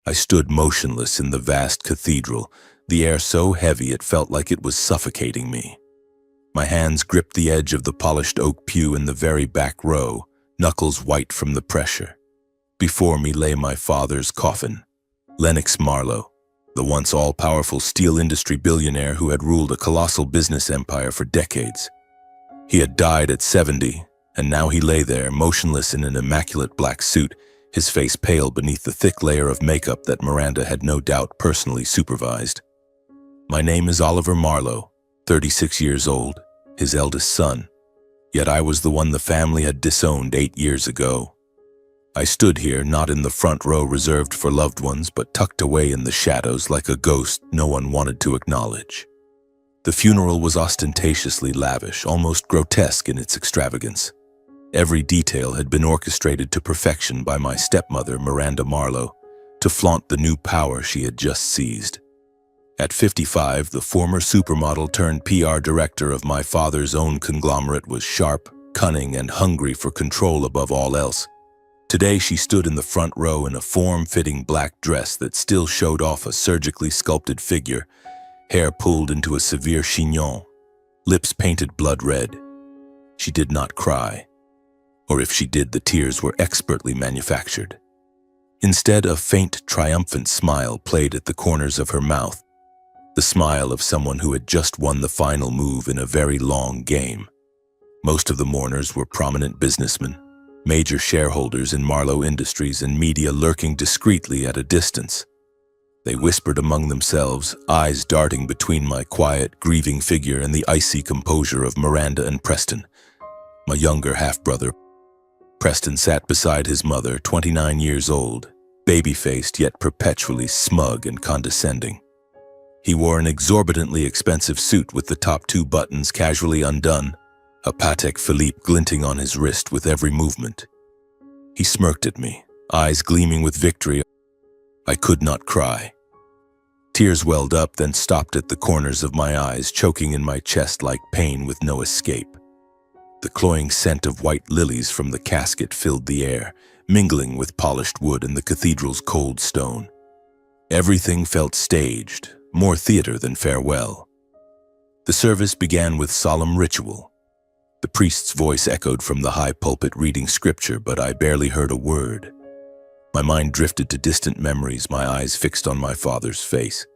I stood motionless in the vast cathedral, the air so heavy it felt like it was suffocating me. My hands gripped the edge of the polished oak pew in the very back row, knuckles white from the pressure. Before me lay my father's coffin, Lennox Marlowe, the once all-powerful steel industry billionaire who had ruled a colossal business empire for decades. He had died at 70, and now he lay there, motionless in an immaculate black suit, his face pale beneath the thick layer of makeup that Miranda had no doubt personally supervised. My name is Oliver Marlowe, 36 years old, his eldest son, yet I was the one the family had disowned 8 years ago. I stood here, not in the front row reserved for loved ones, but tucked away in the shadows like a ghost no one wanted to acknowledge. The funeral was ostentatiously lavish, almost grotesque in its extravagance. Every detail had been orchestrated to perfection by my stepmother, Miranda Marlowe, to flaunt the new power she had just seized. At 55, the former supermodel turned PR director of my father's own conglomerate was sharp, cunning, and hungry for control above all else. Today she stood in the front row in a form-fitting black dress that still showed off a surgically sculpted figure, hair pulled into a severe chignon, lips painted blood red. She did not cry, or if she did, the tears were expertly manufactured. Instead, a faint, triumphant smile played at the corners of her mouth, the smile of someone who had just won the final move in a very long game. Most of the mourners were prominent businessmen, major shareholders in Marlowe Industries and media lurking discreetly at a distance. They whispered among themselves, eyes darting between my quiet, grieving figure and the icy composure of Miranda and Preston, my younger half-brother. Preston sat beside his mother, 29 years old, baby-faced yet perpetually smug and condescending. He wore an exorbitantly expensive suit with the top 2 buttons casually undone, a Patek Philippe glinting on his wrist with every movement. He smirked at me, eyes gleaming with victory. I could not cry. Tears welled up, then stopped at the corners of my eyes, choking in my chest like pain with no escape. The cloying scent of white lilies from the casket filled the air, mingling with polished wood and the cathedral's cold stone. Everything felt staged, more theater than farewell. The service began with solemn ritual. The priest's voice echoed from the high pulpit reading scripture, but I barely heard a word. My mind drifted to distant memories, my eyes fixed on my father's face.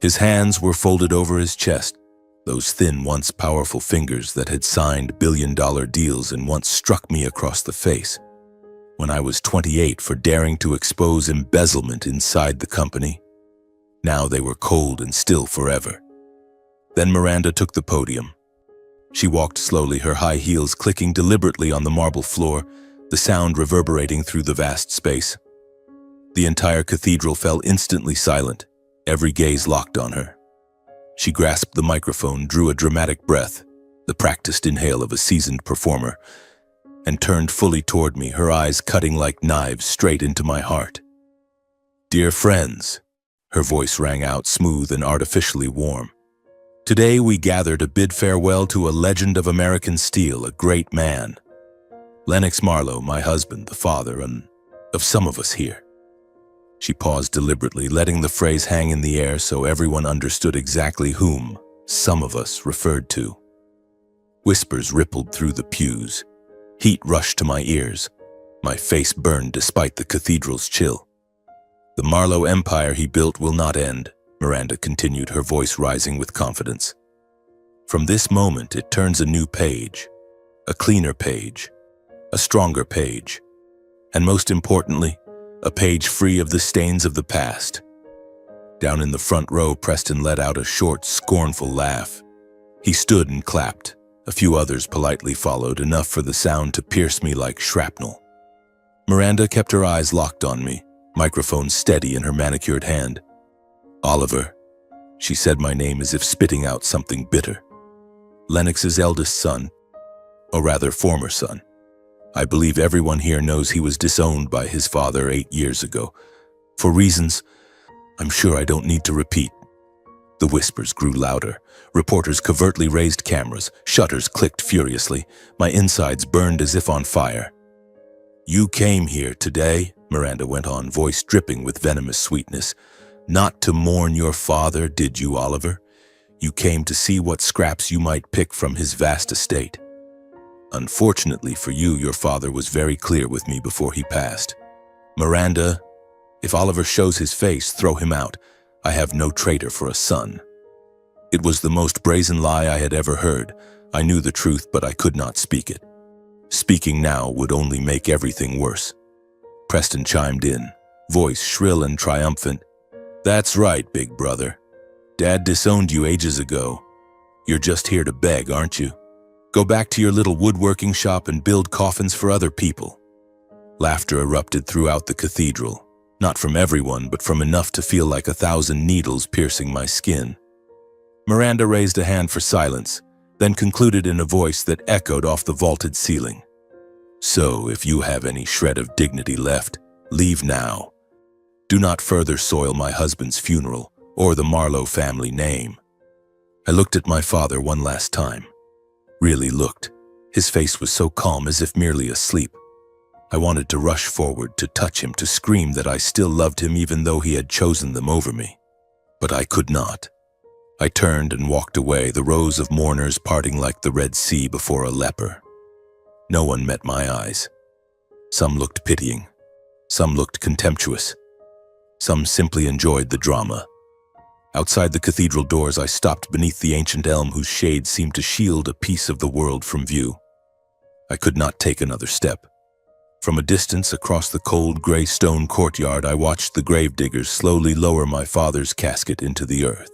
His hands were folded over his chest, those thin, once powerful fingers that had signed billion-dollar deals and once struck me across the face when I was 28 for daring to expose embezzlement inside the company. Now they were cold and still forever. Then Miranda took the podium. She walked slowly, her high heels clicking deliberately on the marble floor, the sound reverberating through the vast space. The entire cathedral fell instantly silent, every gaze locked on her. She grasped the microphone, drew a dramatic breath, the practiced inhale of a seasoned performer, and turned fully toward me, her eyes cutting like knives straight into my heart. "Dear friends," her voice rang out smooth and artificially warm. "Today we gather to bid farewell to a legend of American steel, a great man. Lennox Marlowe, my husband, the father, and of some of us here." She paused deliberately, letting the phrase hang in the air so everyone understood exactly whom "some of us" referred to. Whispers rippled through the pews. Heat rushed to my ears. My face burned despite the cathedral's chill. "The Marlowe empire he built will not end," Miranda continued, her voice rising with confidence. "From this moment, it turns a new page, a cleaner page, a stronger page, and most importantly, a page free of the stains of the past." Down in the front row, Preston let out a short, scornful laugh. He stood and clapped. A few others politely followed, enough for the sound to pierce me like shrapnel. Miranda kept her eyes locked on me, microphone steady in her manicured hand. "Oliver," she said my name as if spitting out something bitter. "Lennox's eldest son, or rather former son. I believe everyone here knows he was disowned by his father 8 years ago, for reasons I'm sure I don't need to repeat." The whispers grew louder. Reporters covertly raised cameras. Shutters clicked furiously. My insides burned as if on fire. "You came here today," Miranda went on, voice dripping with venomous sweetness. Not to mourn your father, did you, Oliver? You came to see what scraps you might pick from his vast estate. Unfortunately for you, your father was very clear with me before he passed. Miranda, if Oliver shows his face, throw him out. I have no traitor for a son. It was the most brazen lie I had ever heard. I knew the truth, but I could not speak it. Speaking now would only make everything worse. Preston chimed in, voice shrill and triumphant. That's right, big brother. Dad disowned you ages ago. You're just here to beg, aren't you? Go back to your little woodworking shop and build coffins for other people. Laughter erupted throughout the cathedral, not from everyone, but from enough to feel like 1,000 needles piercing my skin. Miranda raised a hand for silence, then concluded in a voice that echoed off the vaulted ceiling. So, if you have any shred of dignity left, leave now. Do not further soil my husband's funeral or the Marlowe family name. I looked at my father one last time. Really looked. His face was so calm, as if merely asleep. I wanted to rush forward, to touch him, to scream that I still loved him even though he had chosen them over me. But I could not. I turned and walked away, the rows of mourners parting like the Red Sea before a leper. No one met my eyes. Some looked pitying. Some looked contemptuous. Some simply enjoyed the drama. Outside the cathedral doors, I stopped beneath the ancient elm whose shade seemed to shield a piece of the world from view. I could not take another step. From a distance across the cold gray stone courtyard, I watched the gravediggers slowly lower my father's casket into the earth.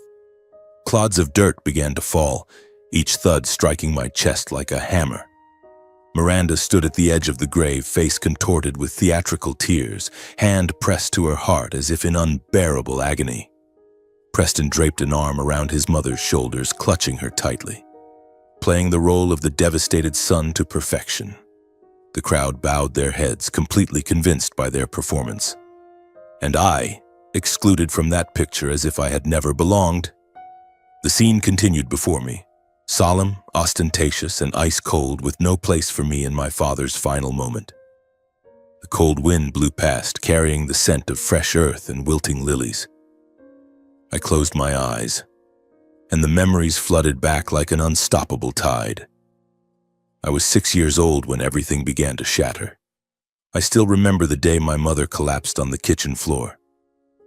Clods of dirt began to fall, each thud striking my chest like a hammer. Miranda stood at the edge of the grave, face contorted with theatrical tears, hand pressed to her heart as if in unbearable agony. Preston draped an arm around his mother's shoulders, clutching her tightly, playing the role of the devastated son to perfection. The crowd bowed their heads, completely convinced by their performance. And I, excluded from that picture as if I had never belonged. The scene continued before me, solemn, ostentatious, and ice-cold, with no place for me in my father's final moment. The cold wind blew past, carrying the scent of fresh earth and wilting lilies. I closed my eyes, and the memories flooded back like an unstoppable tide. I was 6 years old when everything began to shatter. I still remember the day my mother collapsed on the kitchen floor.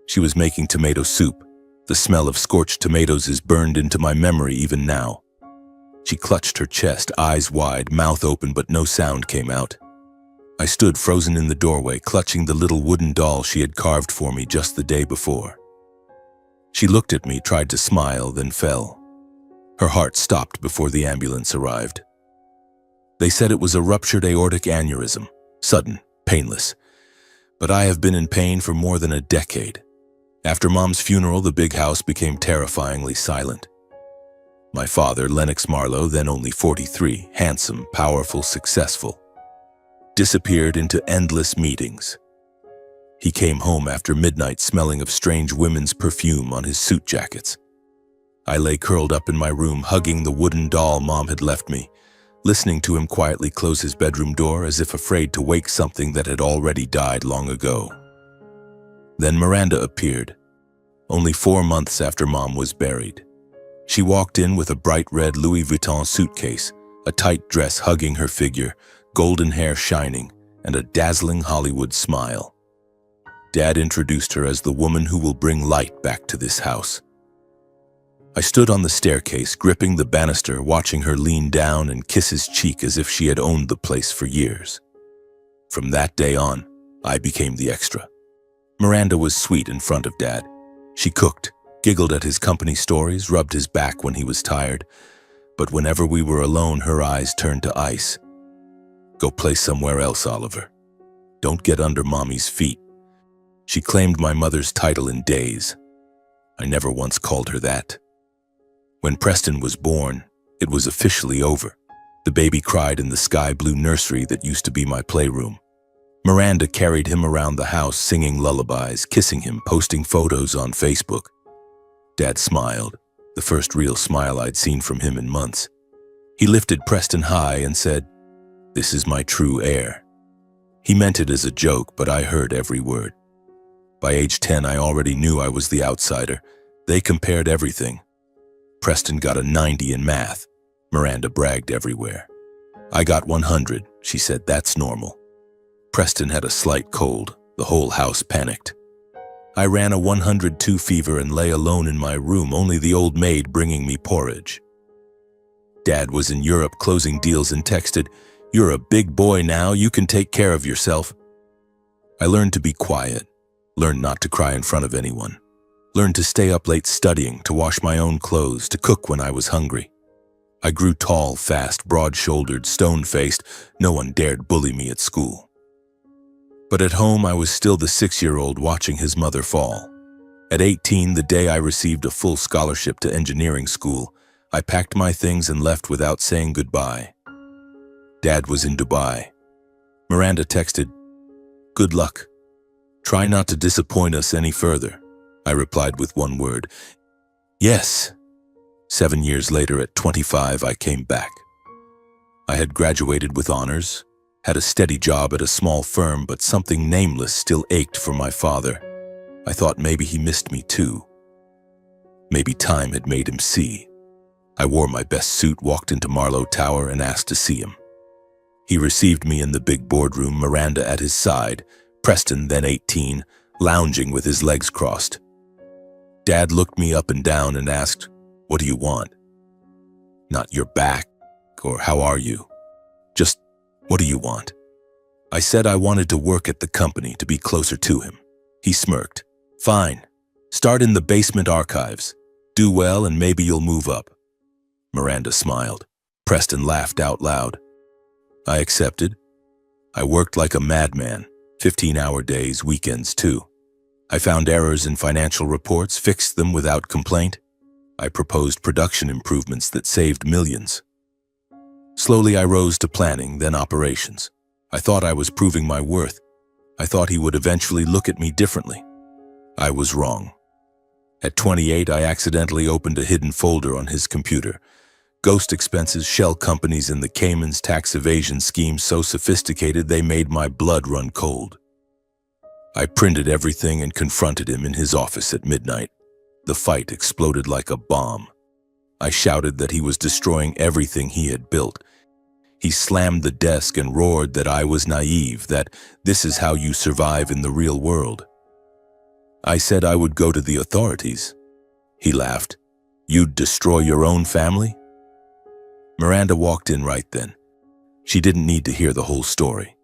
She was making tomato soup. The smell of scorched tomatoes is burned into my memory even now. She clutched her chest, eyes wide, mouth open, but no sound came out. I stood frozen in the doorway, clutching the little wooden doll she had carved for me just the day before. She looked at me, tried to smile, then fell. Her heart stopped before the ambulance arrived. They said it was a ruptured aortic aneurysm, sudden, painless. But I have been in pain for more than a decade. After Mom's funeral, the big house became terrifyingly silent. My father, Lennox Marlowe, then only 43, handsome, powerful, successful, disappeared into endless meetings. He came home after midnight smelling of strange women's perfume on his suit jackets. I lay curled up in my room, hugging the wooden doll Mom had left me, listening to him quietly close his bedroom door as if afraid to wake something that had already died long ago. Then Miranda appeared, only 4 months after Mom was buried. She walked in with a bright red Louis Vuitton suitcase, a tight dress hugging her figure, golden hair shining, and a dazzling Hollywood smile. Dad introduced her as the woman who will bring light back to this house. I stood on the staircase, gripping the banister, watching her lean down and kiss his cheek as if she had owned the place for years. From that day on, I became the extra. Miranda was sweet in front of Dad. She cooked, giggled at his company stories, rubbed his back when he was tired. But whenever we were alone, her eyes turned to ice. Go play somewhere else, Oliver. Don't get under Mommy's feet. She claimed my mother's title in days. I never once called her that. When Preston was born, it was officially over. The baby cried in the sky-blue nursery that used to be my playroom. Miranda carried him around the house, singing lullabies, kissing him, posting photos on Facebook. Dad smiled, the first real smile I'd seen from him in months. He lifted Preston high and said, "This is my true heir." He meant it as a joke, but I heard every word. By age 10, I already knew I was the outsider. They compared everything. Preston got a 90 in math. Miranda bragged everywhere. I got 100, she said, that's normal. Preston had a slight cold. The whole house panicked. I ran a 102 fever and lay alone in my room, only the old maid bringing me porridge. Dad was in Europe closing deals and texted, "You're a big boy now, you can take care of yourself." I learned to be quiet, learned not to cry in front of anyone, learned to stay up late studying, to wash my own clothes, to cook when I was hungry. I grew tall, fast, broad-shouldered, stone-faced. No one dared bully me at school. But at home, I was still the 6-year-old watching his mother fall. At 18, the day I received a full scholarship to engineering school, I packed my things and left without saying goodbye. Dad was in Dubai. Miranda texted, "Good luck. Try not to disappoint us any further." I replied with one word, "Yes." 7 years later, at 25, I came back. I had graduated with honors, had a steady job at a small firm, but something nameless still ached for my father. I thought maybe he missed me too. Maybe time had made him see. I wore my best suit, walked into Marlowe Tower, and asked to see him. He received me in the big boardroom, Miranda at his side, Preston, then 18, lounging with his legs crossed. Dad looked me up and down and asked, "What do you want?" Not "you're back" or "how are you?" Just, "What do you want?" I said I wanted to work at the company, to be closer to him. He smirked. "Fine. Start in the basement archives. Do well and maybe you'll move up." Miranda smiled. Preston laughed out loud. I accepted. I worked like a madman, 15-hour days, weekends too. I found errors in financial reports, fixed them without complaint. I proposed production improvements that saved millions. Slowly I rose to planning, then operations. I thought I was proving my worth. I thought he would eventually look at me differently. I was wrong. At 28, I accidentally opened a hidden folder on his computer. Ghost expenses, shell companies in the Caymans, tax evasion schemes so sophisticated they made my blood run cold. I printed everything and confronted him in his office at midnight. The fight exploded like a bomb. I shouted that he was destroying everything he had built. He slammed the desk and roared that I was naive, that this is how you survive in the real world. I said I would go to the authorities. He laughed. "You'd destroy your own family?" Miranda walked in right then. She didn't need to hear the whole story.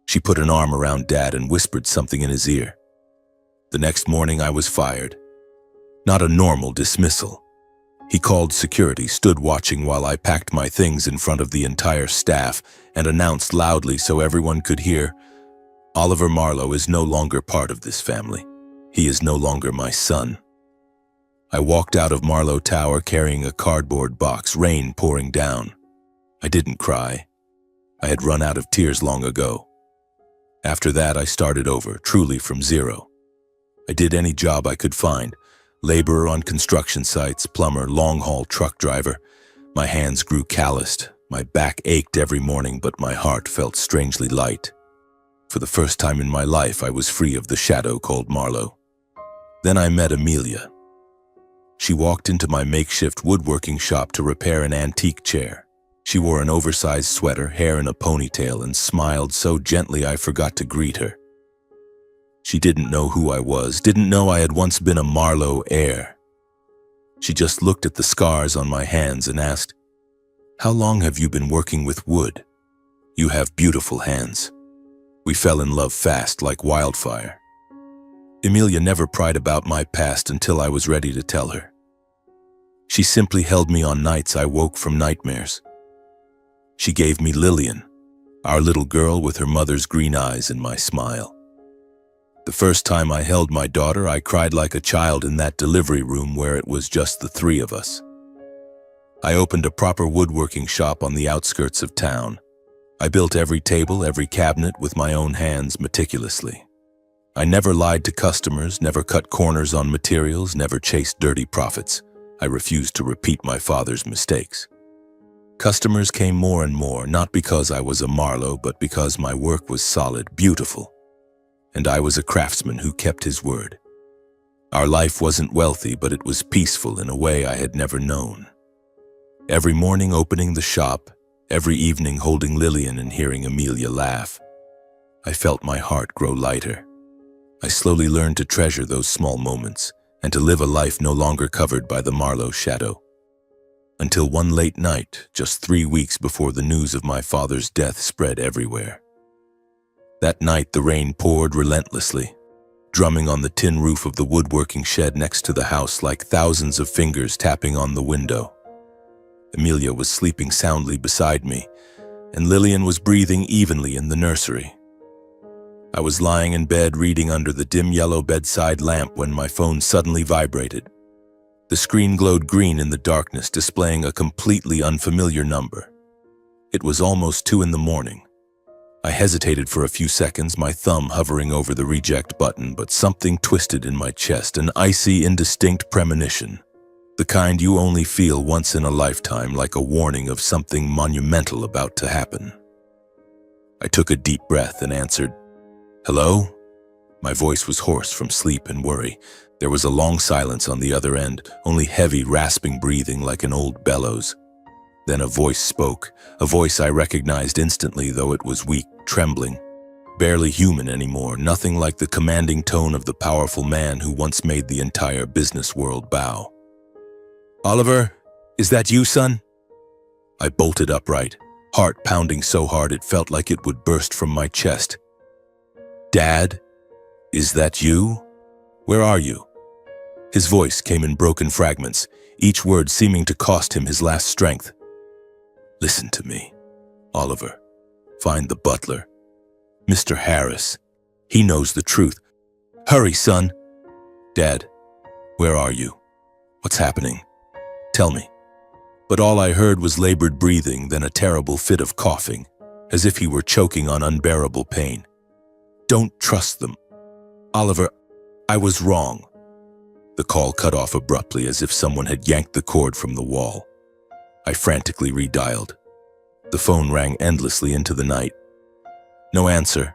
She put an arm around Dad and whispered something in his ear. The next morning I was fired. Not a normal dismissal. He called security, stood watching while I packed my things in front of the entire staff, and announced loudly so everyone could hear, "Oliver Marlowe is no longer part of this family. He is no longer my son." I walked out of Marlowe Tower carrying a cardboard box, rain pouring down. I didn't cry. I had run out of tears long ago. After that, I started over, truly from zero. I did any job I could find. Laborer on construction sites, plumber, long-haul truck driver. My hands grew calloused. My back ached every morning, but my heart felt strangely light. For the first time in my life, I was free of the shadow called Marlowe. Then I met Amelia. She walked into my makeshift woodworking shop to repair an antique chair. She wore an oversized sweater, hair in a ponytail, and smiled so gently I forgot to greet her. She didn't know who I was, didn't know I had once been a Marlowe heir. She just looked at the scars on my hands and asked, "How long have you been working with wood? You have beautiful hands." We fell in love fast, like wildfire. Amelia never pried about my past until I was ready to tell her. She simply held me on nights I woke from nightmares. She gave me Lillian, our little girl with her mother's green eyes and my smile. The first time I held my daughter, I cried like a child in that delivery room where it was just the three of us. I opened a proper woodworking shop on the outskirts of town. I built every table, every cabinet with my own hands meticulously. I never lied to customers, never cut corners on materials, never chased dirty profits. I refused to repeat my father's mistakes. Customers came more and more, not because I was a Marlowe, but because my work was solid, beautiful, and I was a craftsman who kept his word. Our life wasn't wealthy, but it was peaceful in a way I had never known. Every morning opening the shop, every evening holding Lillian and hearing Amelia laugh, I felt my heart grow lighter. I slowly learned to treasure those small moments and to live a life no longer covered by the Marlowe shadow. Until one late night, just 3 weeks before the news of my father's death spread everywhere. That night the rain poured relentlessly, drumming on the tin roof of the woodworking shed next to the house like thousands of fingers tapping on the window. Amelia was sleeping soundly beside me, and Lillian was breathing evenly in the nursery. I was lying in bed reading under the dim yellow bedside lamp when my phone suddenly vibrated. The screen glowed green in the darkness, displaying a completely unfamiliar number. It was almost 2 in the morning. I hesitated for a few seconds, my thumb hovering over the reject button, but something twisted in my chest, an icy, indistinct premonition. The kind you only feel once in a lifetime, like a warning of something monumental about to happen. I took a deep breath and answered, "Hello?" My voice was hoarse from sleep and worry. There was a long silence on the other end, only heavy, rasping breathing like an old bellows. Then a voice spoke, a voice I recognized instantly, though it was weak, trembling. Barely human anymore, nothing like the commanding tone of the powerful man who once made the entire business world bow. "Oliver, is that you, son?" I bolted upright, heart pounding so hard it felt like it would burst from my chest. "Dad, is that you? Where are you?" His voice came in broken fragments, each word seeming to cost him his last strength. "Listen to me, Oliver. Find the butler. Mr. Harris. He knows the truth. Hurry, son." "Dad, where are you? What's happening? Tell me." But all I heard was labored breathing, then a terrible fit of coughing, as if he were choking on unbearable pain. "Don't trust them. Oliver, I was wrong." The call cut off abruptly, as if someone had yanked the cord from the wall. I frantically redialed. The phone rang endlessly into the night. No answer.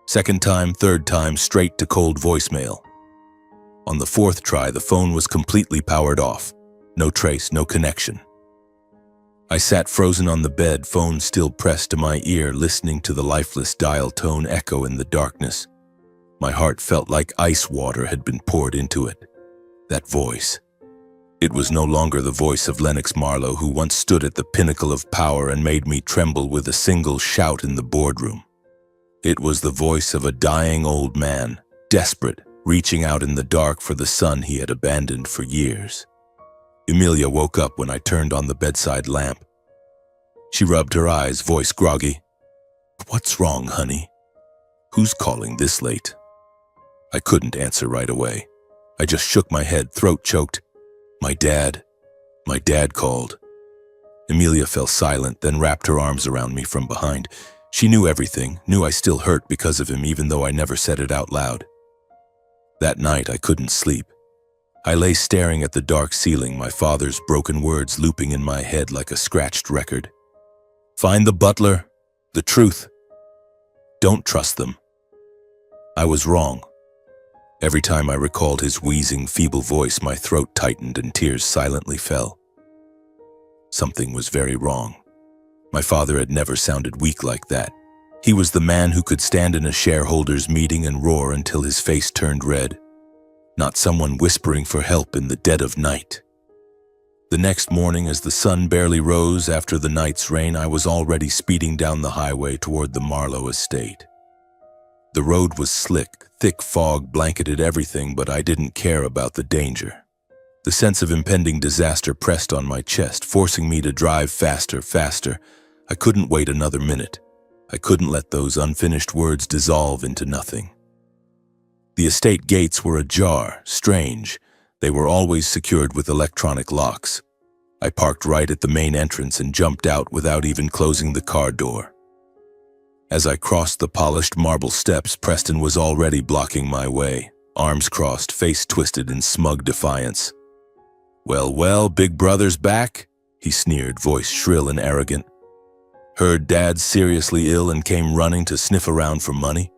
Second time, third time, straight to cold voicemail. On the 4th try, the phone was completely powered off. No trace, no connection. I sat frozen on the bed, phone still pressed to my ear, listening to the lifeless dial tone echo in the darkness. My heart felt like ice water had been poured into it. That voice. It was no longer the voice of Lennox Marlowe, who once stood at the pinnacle of power and made me tremble with a single shout in the boardroom. It was the voice of a dying old man, desperate, reaching out in the dark for the son he had abandoned for years. Amelia woke up when I turned on the bedside lamp. She rubbed her eyes, voice groggy. "What's wrong, honey? Who's calling this late?" I couldn't answer right away. I just shook my head, throat choked. My dad called." Amelia fell silent, then wrapped her arms around me from behind. She knew everything, knew I still hurt because of him, even though I never said it out loud. That night I couldn't sleep. I lay staring at the dark ceiling, my father's broken words looping in my head like a scratched record. "Find the butler. The truth. Don't trust them." I was wrong. Every time I recalled his wheezing, feeble voice, my throat tightened and tears silently fell. Something was very wrong. My father had never sounded weak like that. He was the man who could stand in a shareholders' meeting and roar until his face turned red. Not someone whispering for help in the dead of night. The next morning, as the sun barely rose after the night's rain, I was already speeding down the highway toward the Marlowe estate. The road was slick, thick fog blanketed everything, but I didn't care about the danger. The sense of impending disaster pressed on my chest, forcing me to drive faster, faster. I couldn't wait another minute. I couldn't let those unfinished words dissolve into nothing. The estate gates were ajar, strange. They were always secured with electronic locks. I parked right at the main entrance and jumped out without even closing the car door. As I crossed the polished marble steps, Preston was already blocking my way, arms crossed, face twisted in smug defiance. Well, big brother's back? he sneered, voice shrill and arrogant. Heard Dad's seriously ill and came running to sniff around for money?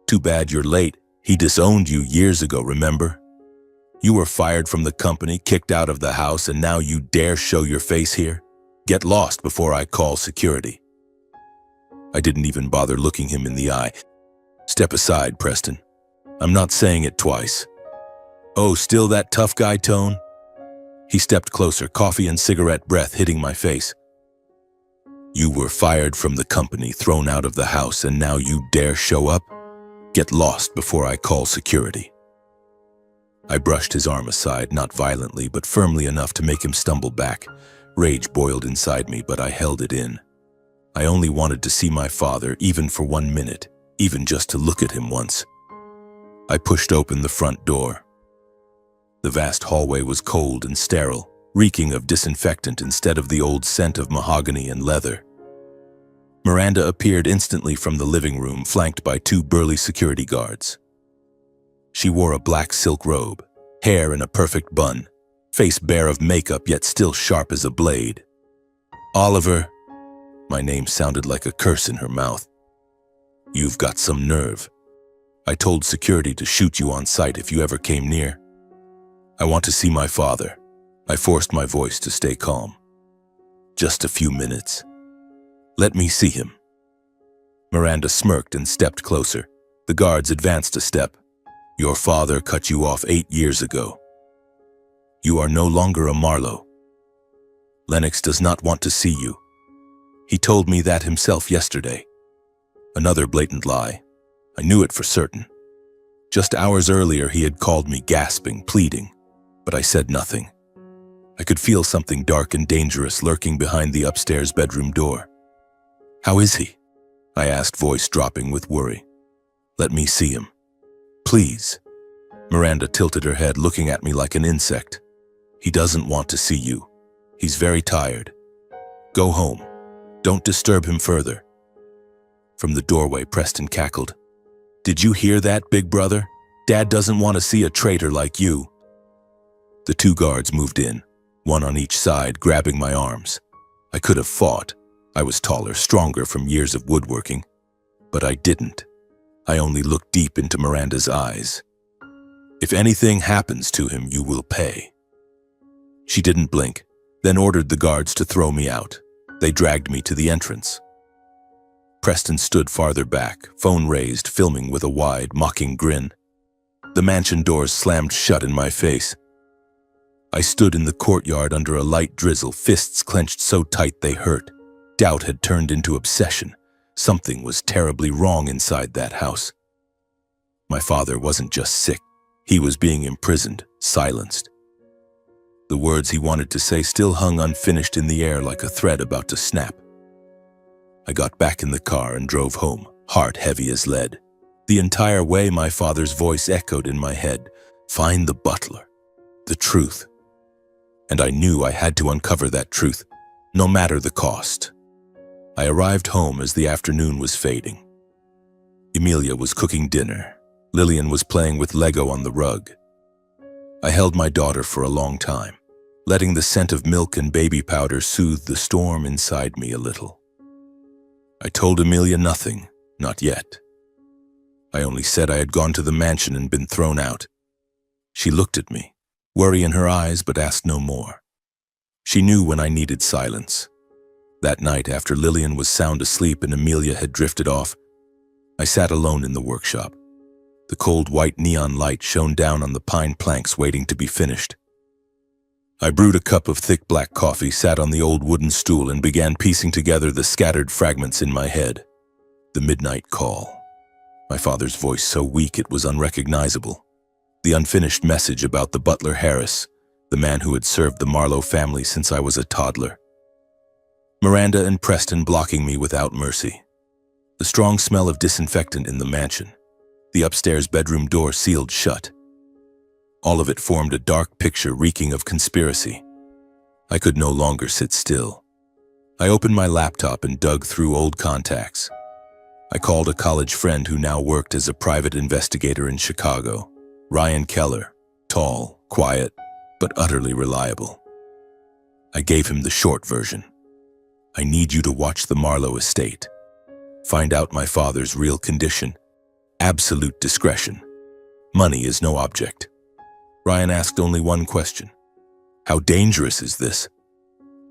Too bad you're late. He disowned you years ago, remember? You were fired from the company, kicked out of the house, and now you dare show your face here? Get lost before I call security. I didn't even bother looking him in the eye. Step aside, Preston. I'm not saying it twice. Oh, still that tough guy tone? He stepped closer, coffee and cigarette breath hitting my face. You were fired from the company, thrown out of the house, and now you dare show up? Get lost before I call security. I brushed his arm aside, not violently, but firmly enough to make him stumble back. Rage boiled inside me, but I held it in. I only wanted to see my father, even for 1 minute, even just to look at him once. I pushed open the front door. The vast hallway was cold and sterile, reeking of disinfectant instead of the old scent of mahogany and leather. Miranda appeared instantly from the living room, flanked by 2 burly security guards. She wore a black silk robe, hair in a perfect bun, face bare of makeup yet still sharp as a blade. Oliver, my name sounded like a curse in her mouth. You've got some nerve. I told security to shoot you on sight if you ever came near. I want to see my father. I forced my voice to stay calm. Just a few minutes. Let me see him. Miranda smirked and stepped closer. The guards advanced a step. Your father cut you off 8 years ago. You are no longer a Marlowe. Lennox does not want to see you. He told me that himself yesterday. Another blatant lie. I knew it for certain. Just hours earlier he had called me gasping, pleading, but I said nothing. I could feel something dark and dangerous lurking behind the upstairs bedroom door. How is he? I asked, voice dropping with worry. Let me see him. Please. Miranda tilted her head, looking at me like an insect. He doesn't want to see you. He's very tired. Go home. Don't disturb him further. From the doorway, Preston cackled. Did you hear that, big brother? Dad doesn't want to see a traitor like you. The 2 guards moved in, one on each side, grabbing my arms. I could have fought. I was taller, stronger from years of woodworking. But I didn't. I only looked deep into Miranda's eyes. If anything happens to him, you will pay. She didn't blink, then ordered the guards to throw me out. They dragged me to the entrance. Preston stood farther back, phone raised, filming with a wide, mocking grin. The mansion doors slammed shut in my face. I stood in the courtyard under a light drizzle, fists clenched so tight they hurt. Doubt had turned into obsession. Something was terribly wrong inside that house. My father wasn't just sick. He was being imprisoned, silenced. The words he wanted to say still hung unfinished in the air like a thread about to snap. I got back in the car and drove home, heart heavy as lead. The entire way my father's voice echoed in my head. Find the butler. The truth. And I knew I had to uncover that truth, no matter the cost. I arrived home as the afternoon was fading. Emilia was cooking dinner. Lillian was playing with Lego on the rug. I held my daughter for a long time, letting the scent of milk and baby powder soothe the storm inside me a little. I told Emilia nothing, not yet. I only said I had gone to the mansion and been thrown out. She looked at me, worry in her eyes, but asked no more. She knew when I needed silence. That night, after Lillian was sound asleep and Emilia had drifted off, I sat alone in the workshop. The cold white neon light shone down on the pine planks waiting to be finished. I brewed a cup of thick black coffee, sat on the old wooden stool, and began piecing together the scattered fragments in my head. The midnight call. My father's voice so weak it was unrecognizable. The unfinished message about the butler Harris, the man who had served the Marlowe family since I was a toddler. Miranda and Preston blocking me without mercy. The strong smell of disinfectant in the mansion. The upstairs bedroom door sealed shut. All of it formed a dark picture reeking of conspiracy. I could no longer sit still. I opened my laptop and dug through old contacts. I called a college friend who now worked as a private investigator in Chicago. Ryan Keller, tall, quiet, but utterly reliable. I gave him the short version. I need you to watch the Marlowe estate. Find out my father's real condition. Absolute discretion. Money is no object. Ryan asked only one question. How dangerous is this?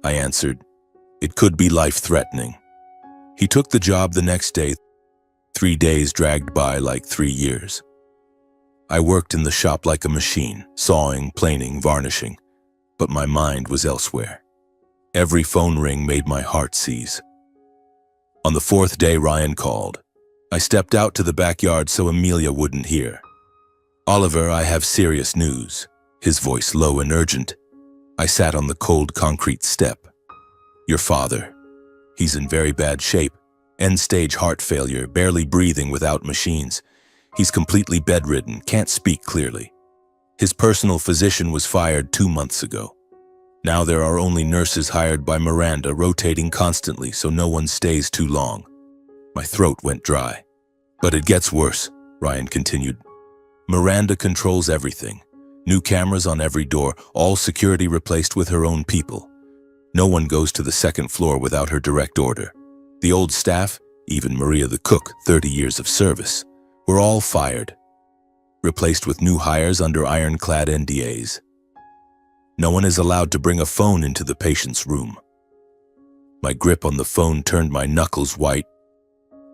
I answered, it could be life-threatening. He took the job the next day. 3 days dragged by like 3 years. I worked in the shop like a machine, sawing, planing, varnishing, but my mind was elsewhere. Every phone ring made my heart seize. On the 4th day, Ryan called. I stepped out to the backyard so Amelia wouldn't hear. Oliver, I have serious news. His voice low and urgent. I sat on the cold concrete step. Your father. He's in very bad shape. End-stage heart failure, barely breathing without machines. He's completely bedridden, can't speak clearly. His personal physician was fired 2 months ago. Now there are only nurses hired by Miranda, rotating constantly so no one stays too long. My throat went dry. But it gets worse, Ryan continued. Miranda controls everything. New cameras on every door, all security replaced with her own people. No one goes to the 2nd floor without her direct order. The old staff, even Maria the cook, 30 years of service, were all fired, replaced with new hires under ironclad NDAs. No one is allowed to bring a phone into the patient's room. My grip on the phone turned my knuckles white.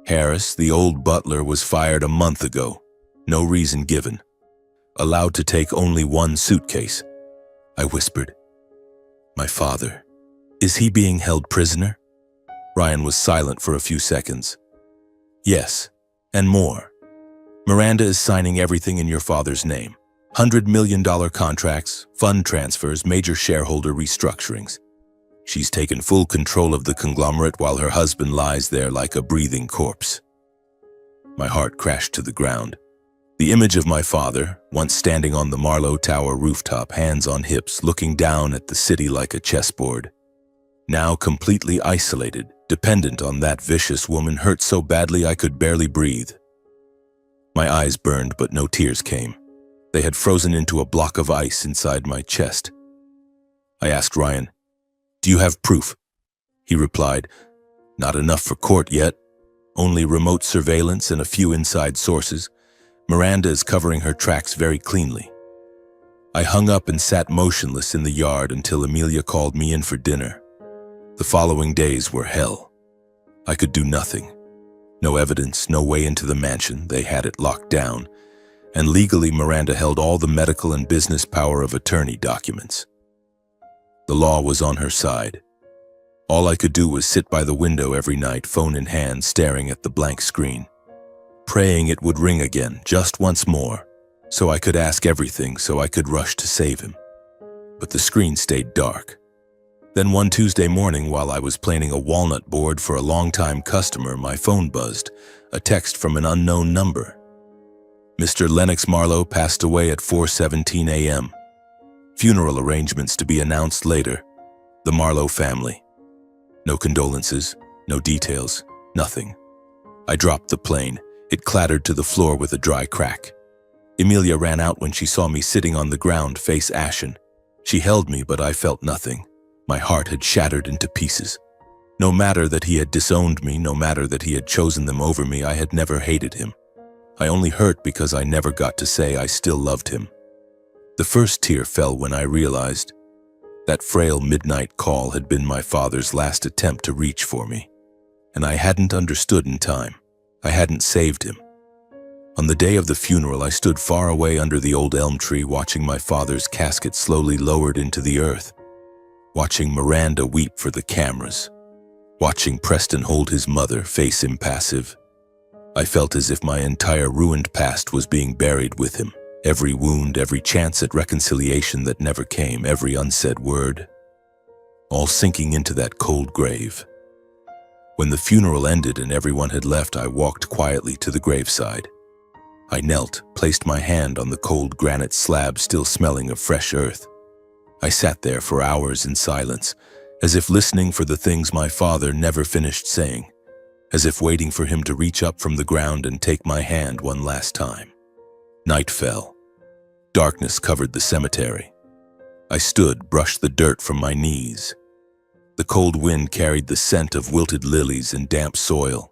Harris, the old butler, was fired a month ago. No reason given. Allowed to take only 1 suitcase. I whispered. My father. Is he being held prisoner? Ryan was silent for a few seconds. Yes, and more. Miranda is signing everything in your father's name. $100 million contracts, fund transfers, major shareholder restructurings. She's taken full control of the conglomerate while her husband lies there like a breathing corpse. My heart crashed to the ground. The image of my father, once standing on the Marlowe Tower rooftop, hands on hips, looking down at the city like a chessboard. Now completely isolated, dependent on that vicious woman, hurt so badly I could barely breathe. My eyes burned, but no tears came. They had frozen into a block of ice inside my chest. I asked Ryan, do you have proof? He replied, not enough for court yet. Only remote surveillance and a few inside sources. Miranda is covering her tracks very cleanly. I hung up and sat motionless in the yard until Amelia called me in for dinner. The following days were hell. I could do nothing. No evidence, no way into the mansion. They had it locked down. And legally, Miranda held all the medical and business power of attorney documents. The law was on her side. All I could do was sit by the window every night, phone in hand, staring at the blank screen, praying it would ring again, just once more, so I could ask everything, so I could rush to save him. But the screen stayed dark. Then one Tuesday morning, while I was planing a walnut board for a longtime customer, my phone buzzed, a text from an unknown number. Mr. Lennox Marlowe passed away at 4:17 a.m. Funeral arrangements to be announced later. The Marlowe family. No condolences, no details, nothing. I dropped the plane. It clattered to the floor with a dry crack. Amelia ran out when she saw me sitting on the ground, face ashen. She held me, but I felt nothing. My heart had shattered into pieces. No matter that he had disowned me, no matter that he had chosen them over me, I had never hated him. I only hurt because I never got to say I still loved him. The first tear fell when I realized that frail midnight call had been my father's last attempt to reach for me. And I hadn't understood in time. I hadn't saved him. On the day of the funeral, I stood far away under the old elm tree, watching my father's casket slowly lowered into the earth, watching Miranda weep for the cameras, watching Preston hold his mother, face impassive. I felt as if my entire ruined past was being buried with him. Every wound, every chance at reconciliation that never came, every unsaid word, all sinking into that cold grave. When the funeral ended and everyone had left, I walked quietly to the graveside. I knelt, placed my hand on the cold granite slab still smelling of fresh earth. I sat there for hours in silence, as if listening for the things my father never finished saying, as if waiting for him to reach up from the ground and take my hand one last time. Night fell. Darkness covered the cemetery. I stood, brushed the dirt from my knees. The cold wind carried the scent of wilted lilies and damp soil.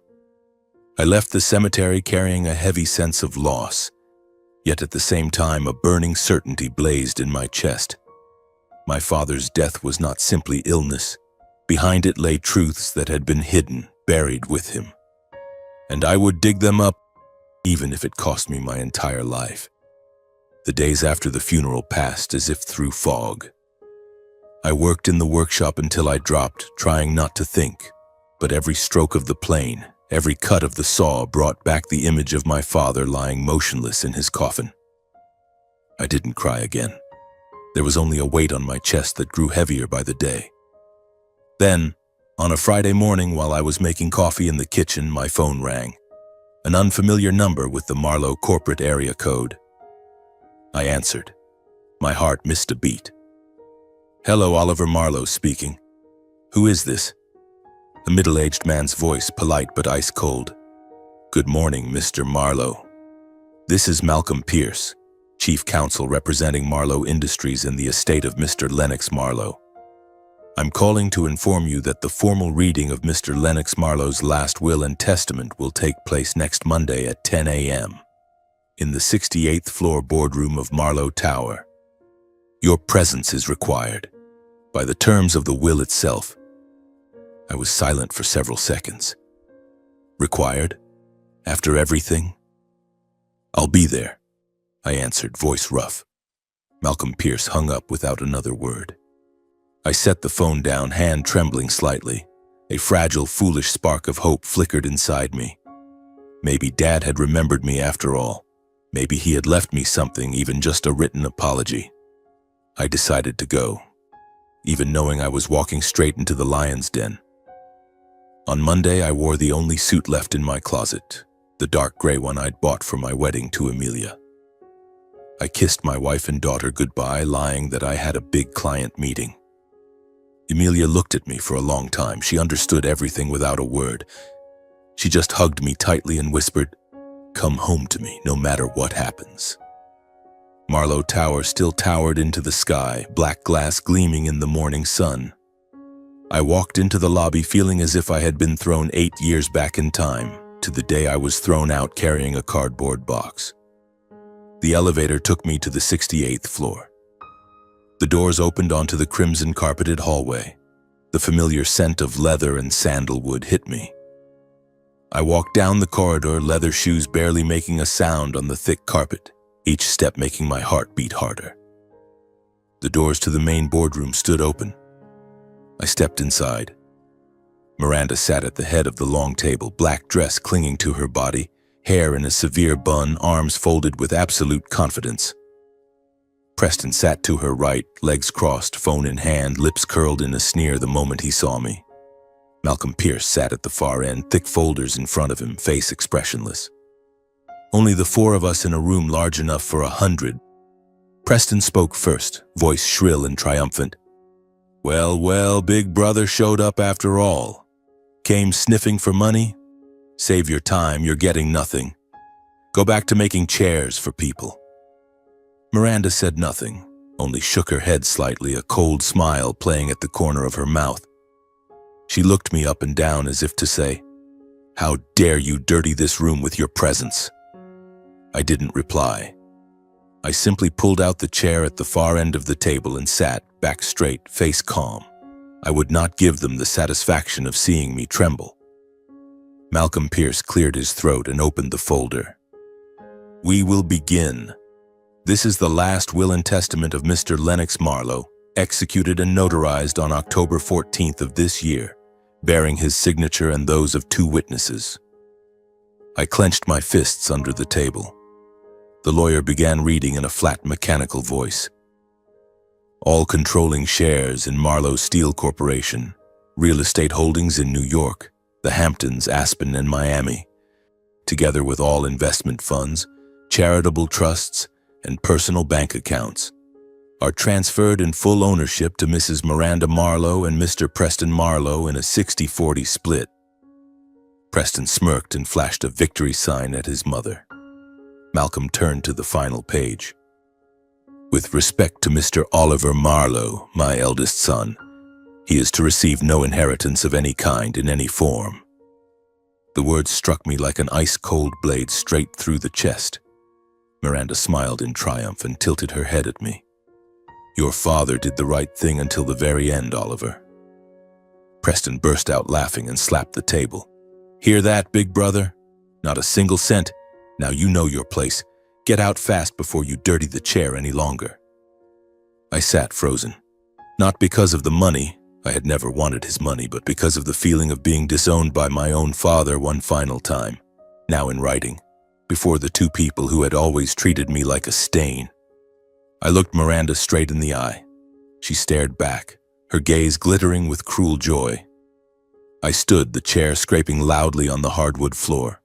I left the cemetery carrying a heavy sense of loss, yet at the same time a burning certainty blazed in my chest. My father's death was not simply illness. Behind it lay truths that had been hidden, buried with him. And I would dig them up, even if it cost me my entire life. The days after the funeral passed as if through fog. I worked in the workshop until I dropped, trying not to think, but every stroke of the plane, every cut of the saw brought back the image of my father lying motionless in his coffin. I didn't cry again. There was only a weight on my chest that grew heavier by the day. Then, on a Friday morning while I was making coffee in the kitchen, my phone rang. An unfamiliar number with the Marlowe corporate area code. I answered. My heart missed a beat. "Hello, Oliver Marlowe speaking. Who is this?" A middle-aged man's voice, polite but ice-cold. "Good morning, Mr. Marlowe. This is Malcolm Pierce, Chief Counsel representing Marlowe Industries in the estate of Mr. Lennox Marlowe. I'm calling to inform you that the formal reading of Mr. Lennox Marlowe's last will and testament will take place next Monday at 10 a.m. in the 68th floor boardroom of Marlowe Tower. Your presence is required. By the terms of the will itself." I was silent for several seconds. "Required? After everything?" "I'll be there," I answered, voice rough. Malcolm Pierce hung up without another word. I set the phone down, hand trembling slightly. A fragile, foolish spark of hope flickered inside me. Maybe Dad had remembered me after all. Maybe he had left me something, even just a written apology. I decided to go, even knowing I was walking straight into the lion's den. On Monday, I wore the only suit left in my closet, the dark gray one I'd bought for my wedding to Amelia. I kissed my wife and daughter goodbye, lying that I had a big client meeting. Amelia looked at me for a long time. She understood everything without a word. She just hugged me tightly and whispered, "Come home to me, no matter what happens." Marlowe Tower still towered into the sky, black glass gleaming in the morning sun. I walked into the lobby feeling as if I had been thrown 8 years back in time, to the day I was thrown out carrying a cardboard box. The elevator took me to the 68th floor. The doors opened onto the crimson-carpeted hallway. The familiar scent of leather and sandalwood hit me. I walked down the corridor, leather shoes barely making a sound on the thick carpet, each step making my heart beat harder. The doors to the main boardroom stood open. I stepped inside. Miranda sat at the head of the long table, black dress clinging to her body, hair in a severe bun, arms folded with absolute confidence. Preston sat to her right, legs crossed, phone in hand, lips curled in a sneer the moment he saw me. Malcolm Pierce sat at the far end, thick folders in front of him, face expressionless. Only the four of us in a room large enough for 100. Preston spoke first, voice shrill and triumphant. "Well, well, Big Brother showed up after all. Came sniffing for money? Save your time, you're getting nothing. Go back to making chairs for people." Miranda said nothing, only shook her head slightly, a cold smile playing at the corner of her mouth. She looked me up and down as if to say, "How dare you dirty this room with your presence?" I didn't reply. I simply pulled out the chair at the far end of the table and sat, back straight, face calm. I would not give them the satisfaction of seeing me tremble. Malcolm Pierce cleared his throat and opened the folder. "We will begin. This is the last will and testament of Mr. Lennox Marlowe, executed and notarized on October 14th of this year, bearing his signature and those of 2 witnesses." I clenched my fists under the table. The lawyer began reading in a flat, mechanical voice. "All controlling shares in Marlowe Steel Corporation, real estate holdings in New York, the Hamptons, Aspen, and Miami, together with all investment funds, charitable trusts, and personal bank accounts, are transferred in full ownership to Mrs. Miranda Marlowe and Mr. Preston Marlowe in a 60-40 split." Preston smirked and flashed a victory sign at his mother. Malcolm turned to the final page. With respect to Mr. Oliver Marlowe, my eldest son, he is to receive no inheritance of any kind in any form." The words struck me like an ice-cold blade straight through the chest. Miranda smiled in triumph and tilted her head at me. "Your father did the right thing until the very end, Oliver." Preston burst out laughing and slapped the table. "Hear that, big brother? Not a single cent. Now you know your place. Get out fast before you dirty the chair any longer." I sat frozen. Not because of the money, I had never wanted his money, but because of the feeling of being disowned by my own father one final time, now in writing, before the two people who had always treated me like a stain. I looked Miranda straight in the eye. She stared back, her gaze glittering with cruel joy. I stood, the chair scraping loudly on the hardwood floor.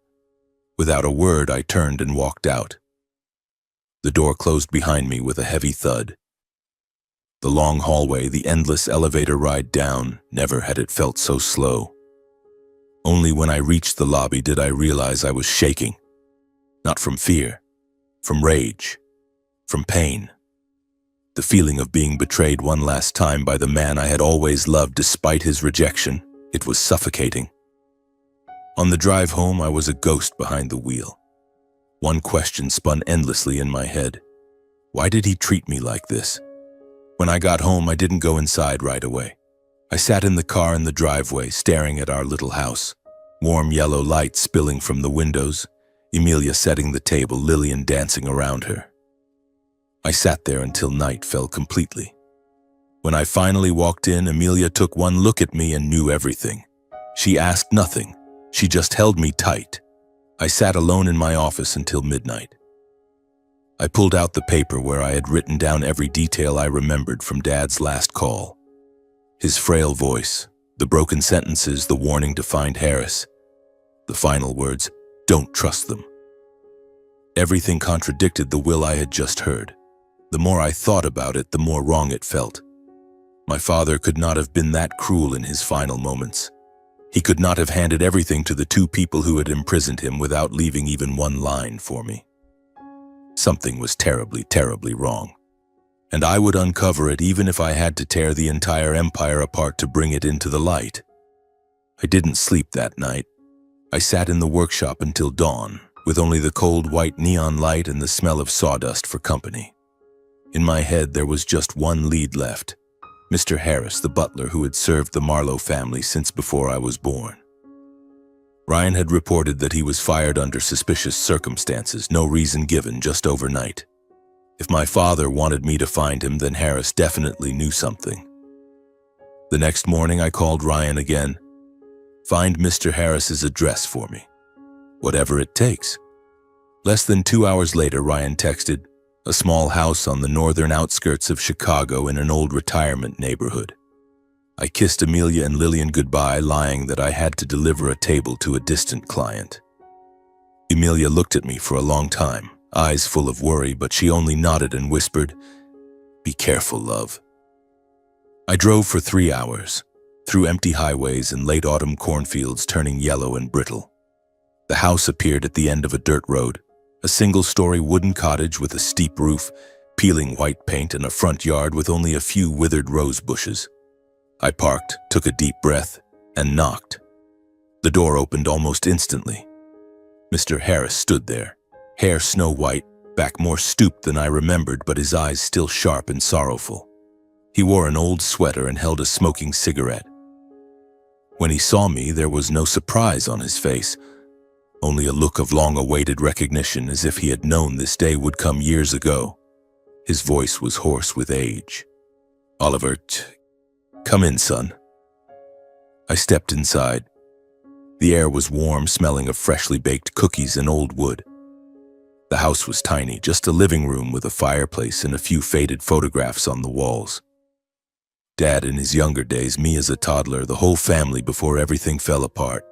Without a word, I turned and walked out. The door closed behind me with a heavy thud. The long hallway, the endless elevator ride down, never had it felt so slow. Only when I reached the lobby did I realize I was shaking. Not from fear, from rage, from pain. The feeling of being betrayed one last time by the man I had always loved despite his rejection, it was suffocating. On the drive home, I was a ghost behind the wheel. One question spun endlessly in my head. Why did he treat me like this? When I got home, I didn't go inside right away. I sat in the car in the driveway, staring at our little house. Warm yellow light spilling from the windows, Emilia setting the table, Lillian dancing around her. I sat there until night fell completely. When I finally walked in, Emilia took one look at me and knew everything. She asked nothing. She just held me tight. I sat alone in my office until midnight. I pulled out the paper where I had written down every detail I remembered from Dad's last call. His frail voice, the broken sentences, the warning to find Harris. The final words, "Don't trust them." Everything contradicted the will I had just heard. The more I thought about it, the more wrong it felt. My father could not have been that cruel in his final moments. He could not have handed everything to the two people who had imprisoned him without leaving even one line for me. Something was terribly, terribly wrong. And I would uncover it even if I had to tear the entire empire apart to bring it into the light. I didn't sleep that night. I sat in the workshop until dawn, with only the cold white neon light and the smell of sawdust for company. In my head, there was just one lead left. Mr. Harris, the butler who had served the Marlowe family since before I was born. Ryan had reported that he was fired under suspicious circumstances, no reason given, just overnight. If my father wanted me to find him, then Harris definitely knew something. The next morning, I called Ryan again. "Find Mr. Harris's address for me. Whatever it takes." Less than 2 hours later, Ryan texted, "A small house on the northern outskirts of Chicago in an old retirement neighborhood." I kissed Emilia and Lillian goodbye, lying that I had to deliver a table to a distant client. Emilia looked at me for a long time, eyes full of worry, but she only nodded and whispered, "Be careful, love." I drove for 3 hours, through empty highways and late autumn cornfields turning yellow and brittle. The house appeared at the end of a dirt road, a single-story wooden cottage with a steep roof, peeling white paint, and a front yard with only a few withered rose bushes. I parked, took a deep breath, and knocked. The door opened almost instantly. Mr. Harris stood there, hair snow-white, back more stooped than I remembered, but his eyes still sharp and sorrowful. He wore an old sweater and held a smoking cigarette. When he saw me, there was no surprise on his face, only a look of long-awaited recognition, as if he had known this day would come years ago. His voice was hoarse with age. "Oliver, come in, son." I stepped inside. The air was warm, smelling of freshly baked cookies and old wood. The house was tiny, just a living room with a fireplace and a few faded photographs on the walls. Dad in his younger days, me as a toddler, the whole family before everything fell apart.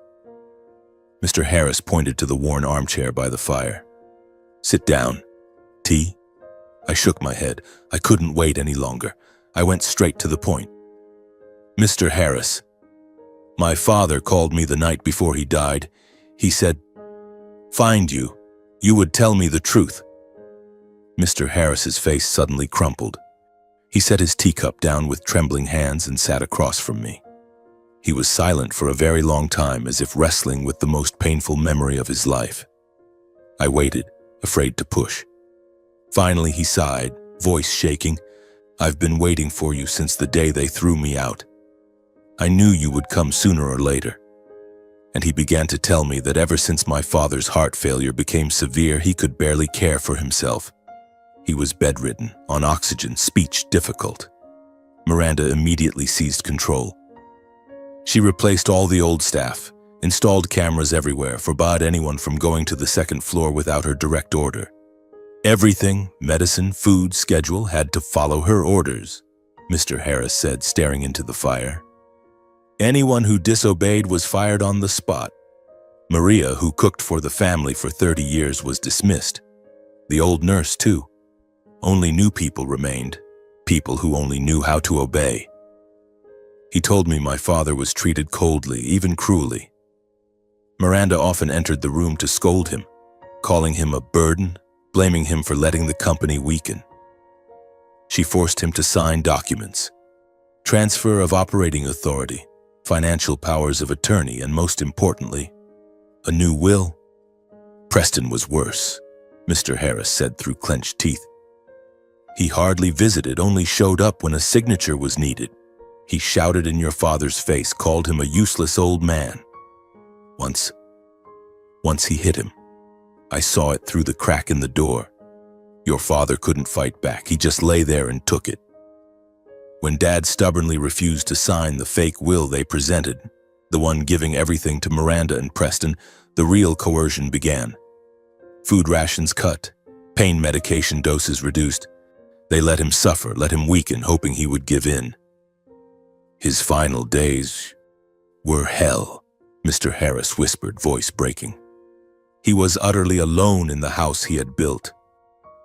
Mr. Harris pointed to the worn armchair by the fire. "Sit down. Tea?" I shook my head. I couldn't wait any longer. I went straight to the point. "Mr. Harris, my father called me the night before he died. He said, 'Find you. You would tell me the truth.'" Mr. Harris's face suddenly crumpled. He set his teacup down with trembling hands and sat across from me. He was silent for a very long time, as if wrestling with the most painful memory of his life. I waited, afraid to push. Finally, he sighed, voice shaking. "I've been waiting for you since the day they threw me out. I knew you would come sooner or later." And he began to tell me that ever since my father's heart failure became severe, he could barely care for himself. He was bedridden, on oxygen, speech difficult. Miranda immediately seized control. She replaced all the old staff, installed cameras everywhere, forbade anyone from going to the second floor without her direct order. Everything, medicine, food, schedule, had to follow her orders, Mr. Harris said, staring into the fire. Anyone who disobeyed was fired on the spot. Maria, who cooked for the family for 30 years, was dismissed. The old nurse, too. Only new people remained, people who only knew how to obey. He told me my father was treated coldly, even cruelly. Miranda often entered the room to scold him, calling him a burden, blaming him for letting the company weaken. She forced him to sign documents, transfer of operating authority, financial powers of attorney, and most importantly, a new will. Preston was worse, Mr. Harris said through clenched teeth. He hardly visited, only showed up when a signature was needed. He shouted in your father's face, called him a useless old man. Once he hit him. I saw it through the crack in the door. Your father couldn't fight back. He just lay there and took it. When Dad stubbornly refused to sign the fake will they presented, the one giving everything to Miranda and Preston, the real coercion began. Food rations cut, pain medication doses reduced. They let him suffer, let him weaken, hoping he would give in. His final days were hell, Mr. Harris whispered, voice breaking. He was utterly alone in the house he had built.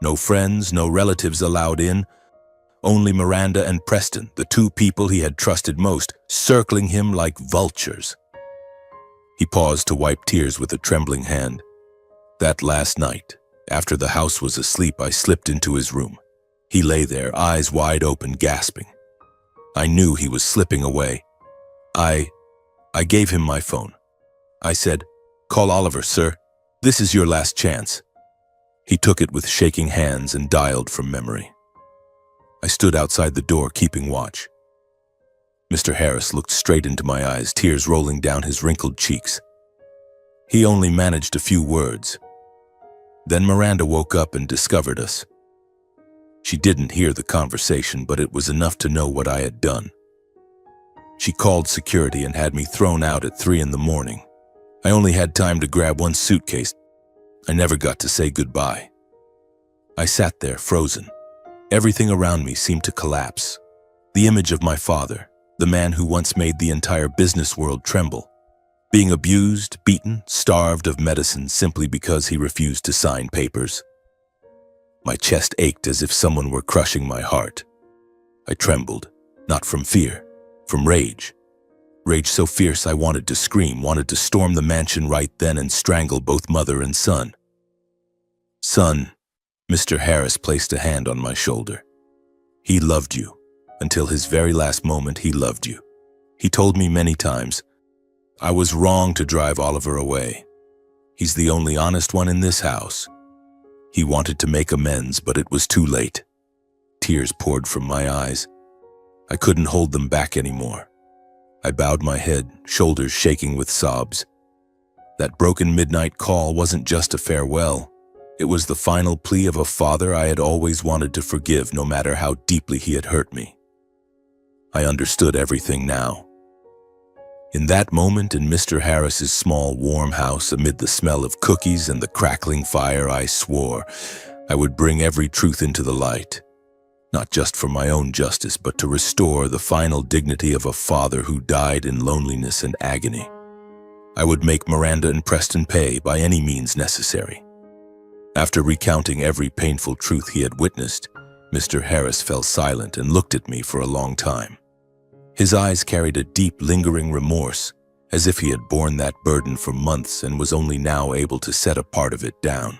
No friends, no relatives allowed in. Only Miranda and Preston, the two people he had trusted most, circling him like vultures. He paused to wipe tears with a trembling hand. That last night, after the house was asleep, I slipped into his room. He lay there, eyes wide open, gasping. I knew he was slipping away. I gave him my phone. I said, "Call Oliver, sir. This is your last chance." He took it with shaking hands and dialed from memory. I stood outside the door, keeping watch. Mr. Harris looked straight into my eyes, tears rolling down his wrinkled cheeks. He only managed a few words. Then Miranda woke up and discovered us. She didn't hear the conversation, but it was enough to know what I had done. She called security and had me thrown out at 3 in the morning. I only had time to grab one suitcase. I never got to say goodbye. I sat there, frozen. Everything around me seemed to collapse. The image of my father, the man who once made the entire business world tremble, being abused, beaten, starved of medicine simply because he refused to sign papers. My chest ached as if someone were crushing my heart. I trembled, not from fear, from rage. Rage so fierce I wanted to scream, wanted to storm the mansion right then and strangle both mother and son. "Son," Mr. Harris placed a hand on my shoulder. "He loved you. Until his very last moment, he loved you. He told me many times, I was wrong to drive Oliver away. He's the only honest one in this house." He wanted to make amends, but it was too late. Tears poured from my eyes. I couldn't hold them back anymore. I bowed my head, shoulders shaking with sobs. That broken midnight call wasn't just a farewell. It was the final plea of a father I had always wanted to forgive, no matter how deeply he had hurt me. I understood everything now. In that moment, in Mr. Harris's small, warm house, amid the smell of cookies and the crackling fire, I swore I would bring every truth into the light, not just for my own justice, but to restore the final dignity of a father who died in loneliness and agony. I would make Miranda and Preston pay by any means necessary. After recounting every painful truth he had witnessed, Mr. Harris fell silent and looked at me for a long time. His eyes carried a deep, lingering remorse, as if he had borne that burden for months and was only now able to set a part of it down.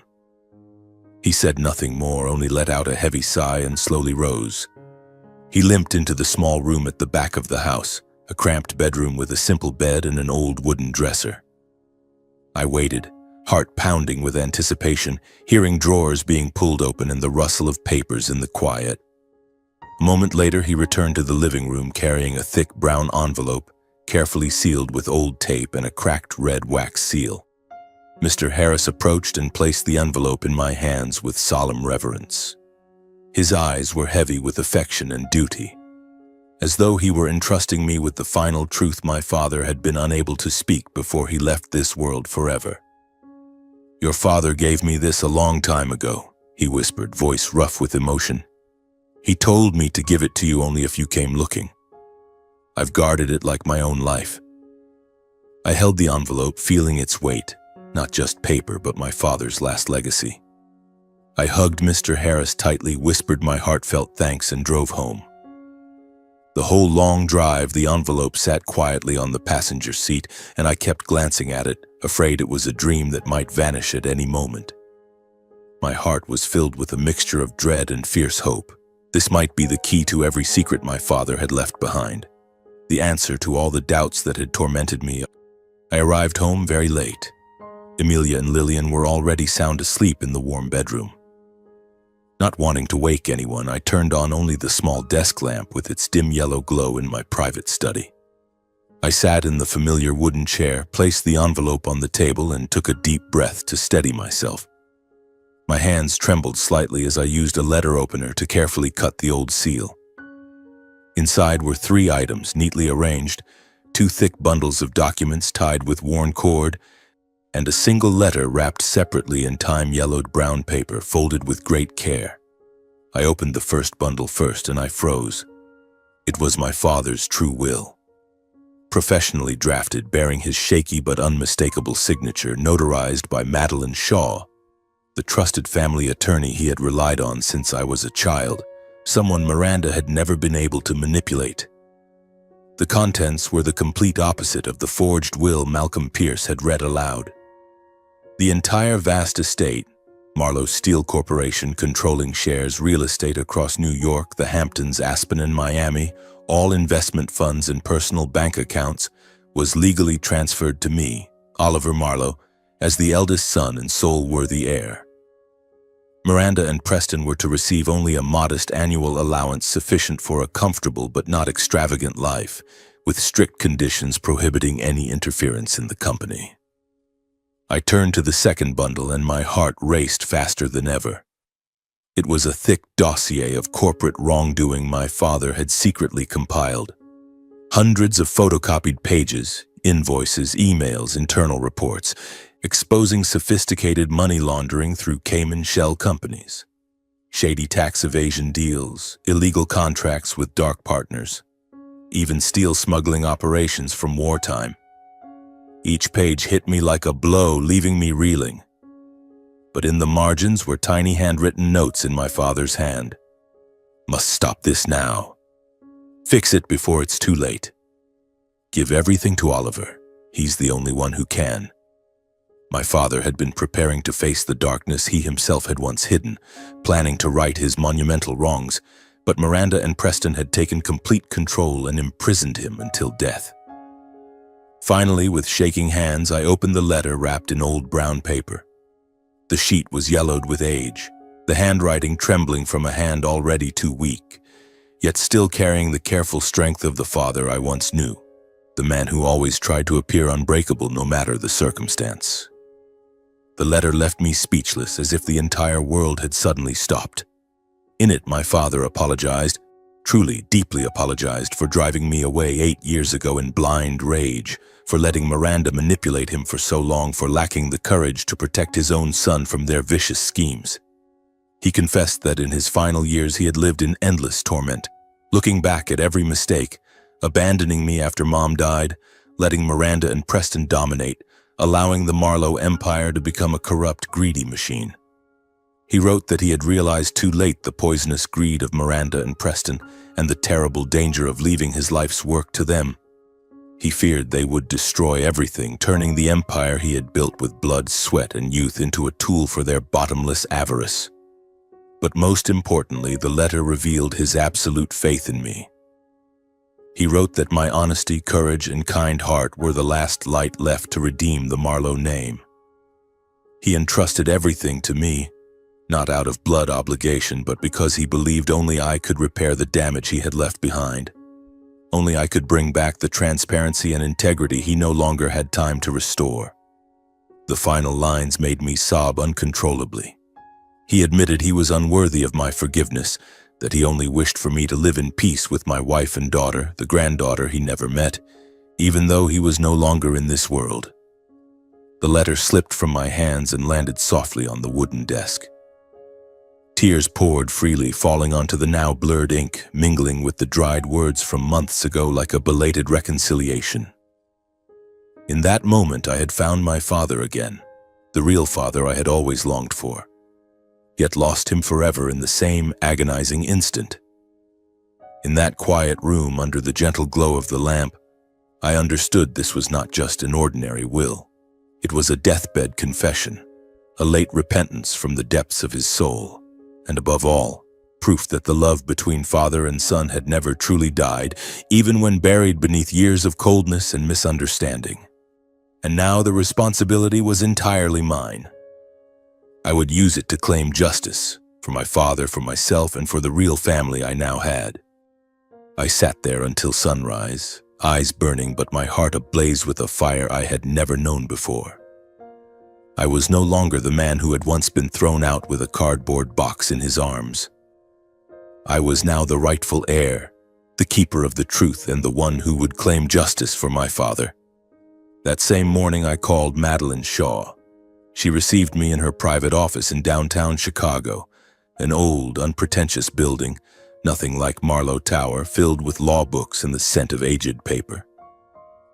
He said nothing more, only let out a heavy sigh and slowly rose. He limped into the small room at the back of the house, a cramped bedroom with a simple bed and an old wooden dresser. I waited, heart pounding with anticipation, hearing drawers being pulled open and the rustle of papers in the quiet. A moment later, he returned to the living room carrying a thick brown envelope, carefully sealed with old tape and a cracked red wax seal. Mr. Harris approached and placed the envelope in my hands with solemn reverence. His eyes were heavy with affection and duty, as though he were entrusting me with the final truth my father had been unable to speak before he left this world forever. "Your father gave me this a long time ago," he whispered, voice rough with emotion. "He told me to give it to you only if you came looking. I've guarded it like my own life." I held the envelope, feeling its weight, not just paper, but my father's last legacy. I hugged Mr. Harris tightly, whispered my heartfelt thanks, and drove home. The whole long drive, the envelope sat quietly on the passenger seat, and I kept glancing at it, afraid it was a dream that might vanish at any moment. My heart was filled with a mixture of dread and fierce hope. This might be the key to every secret my father had left behind, the answer to all the doubts that had tormented me. I arrived home very late. Emilia and Lillian were already sound asleep in the warm bedroom. Not wanting to wake anyone, I turned on only the small desk lamp with its dim yellow glow in my private study. I sat in the familiar wooden chair, placed the envelope on the table, and took a deep breath to steady myself. My hands trembled slightly as I used a letter opener to carefully cut the old seal. Inside were 3 items neatly arranged, 2 thick bundles of documents tied with worn cord, and a single letter wrapped separately in time-yellowed brown paper, folded with great care. I opened the first bundle first, and I froze. It was my father's true will, professionally drafted, bearing his shaky but unmistakable signature, notarized by Madeline Shaw, the trusted family attorney he had relied on since I was a child, someone Miranda had never been able to manipulate. The contents were the complete opposite of the forged will Malcolm Pierce had read aloud. The entire vast estate, Marlowe Steel Corporation controlling shares, real estate across New York, the Hamptons, Aspen, and Miami, all investment funds and personal bank accounts, was legally transferred to me, Oliver Marlowe, as the eldest son and sole worthy heir. Miranda and Preston were to receive only a modest annual allowance sufficient for a comfortable but not extravagant life, with strict conditions prohibiting any interference in the company. I turned to the second bundle, and my heart raced faster than ever. It was a thick dossier of corporate wrongdoing my father had secretly compiled. Hundreds of photocopied pages, invoices, emails, internal reports, exposing sophisticated money laundering through Cayman shell companies, shady tax evasion deals, illegal contracts with dark partners, even steel smuggling operations from wartime. Each page hit me like a blow, leaving me reeling. But in the margins were tiny handwritten notes in my father's hand. "Must stop this now. Fix it before it's too late. Give everything to Oliver. He's the only one who can." My father had been preparing to face the darkness he himself had once hidden, planning to right his monumental wrongs, but Miranda and Preston had taken complete control and imprisoned him until death. Finally, with shaking hands, I opened the letter wrapped in old brown paper. The sheet was yellowed with age, the handwriting trembling from a hand already too weak, yet still carrying the careful strength of the father I once knew, the man who always tried to appear unbreakable no matter the circumstance. The letter left me speechless, as if the entire world had suddenly stopped. In it, my father apologized, truly, deeply apologized, for driving me away 8 years ago in blind rage, for letting Miranda manipulate him for so long, for lacking the courage to protect his own son from their vicious schemes. He confessed that in his final years he had lived in endless torment, looking back at every mistake, abandoning me after Mom died, letting Miranda and Preston dominate, allowing the Marlowe empire to become a corrupt, greedy machine. He wrote that he had realized too late the poisonous greed of Miranda and Preston and the terrible danger of leaving his life's work to them. He feared they would destroy everything, turning the empire he had built with blood, sweat, and youth into a tool for their bottomless avarice. But most importantly, the letter revealed his absolute faith in me. He wrote that my honesty, courage, and kind heart were the last light left to redeem the Marlowe name. He entrusted everything to me, not out of blood obligation, but because he believed only I could repair the damage he had left behind. Only I could bring back the transparency and integrity he no longer had time to restore. The final lines made me sob uncontrollably. He admitted he was unworthy of my forgiveness, that he only wished for me to live in peace with my wife and daughter, the granddaughter he never met, even though he was no longer in this world. The letter slipped from my hands and landed softly on the wooden desk. Tears poured freely, falling onto the now blurred ink, mingling with the dried words from months ago like a belated reconciliation. In that moment, I had found my father again, the real father I had always longed for, yet lost him forever in the same agonizing instant. In that quiet room, under the gentle glow of the lamp, I understood this was not just an ordinary will. It was a deathbed confession, a late repentance from the depths of his soul. And above all, proof that the love between father and son had never truly died, even when buried beneath years of coldness and misunderstanding. And now the responsibility was entirely mine. I would use it to claim justice, for my father, for myself, and for the real family I now had. I sat there until sunrise, eyes burning but my heart ablaze with a fire I had never known before. I was no longer the man who had once been thrown out with a cardboard box in his arms. I was now the rightful heir, the keeper of the truth, and the one who would claim justice for my father. That same morning I called Madeline Shaw. She received me in her private office in downtown Chicago, an old, unpretentious building, nothing like Marlowe Tower, filled with law books and the scent of aged paper.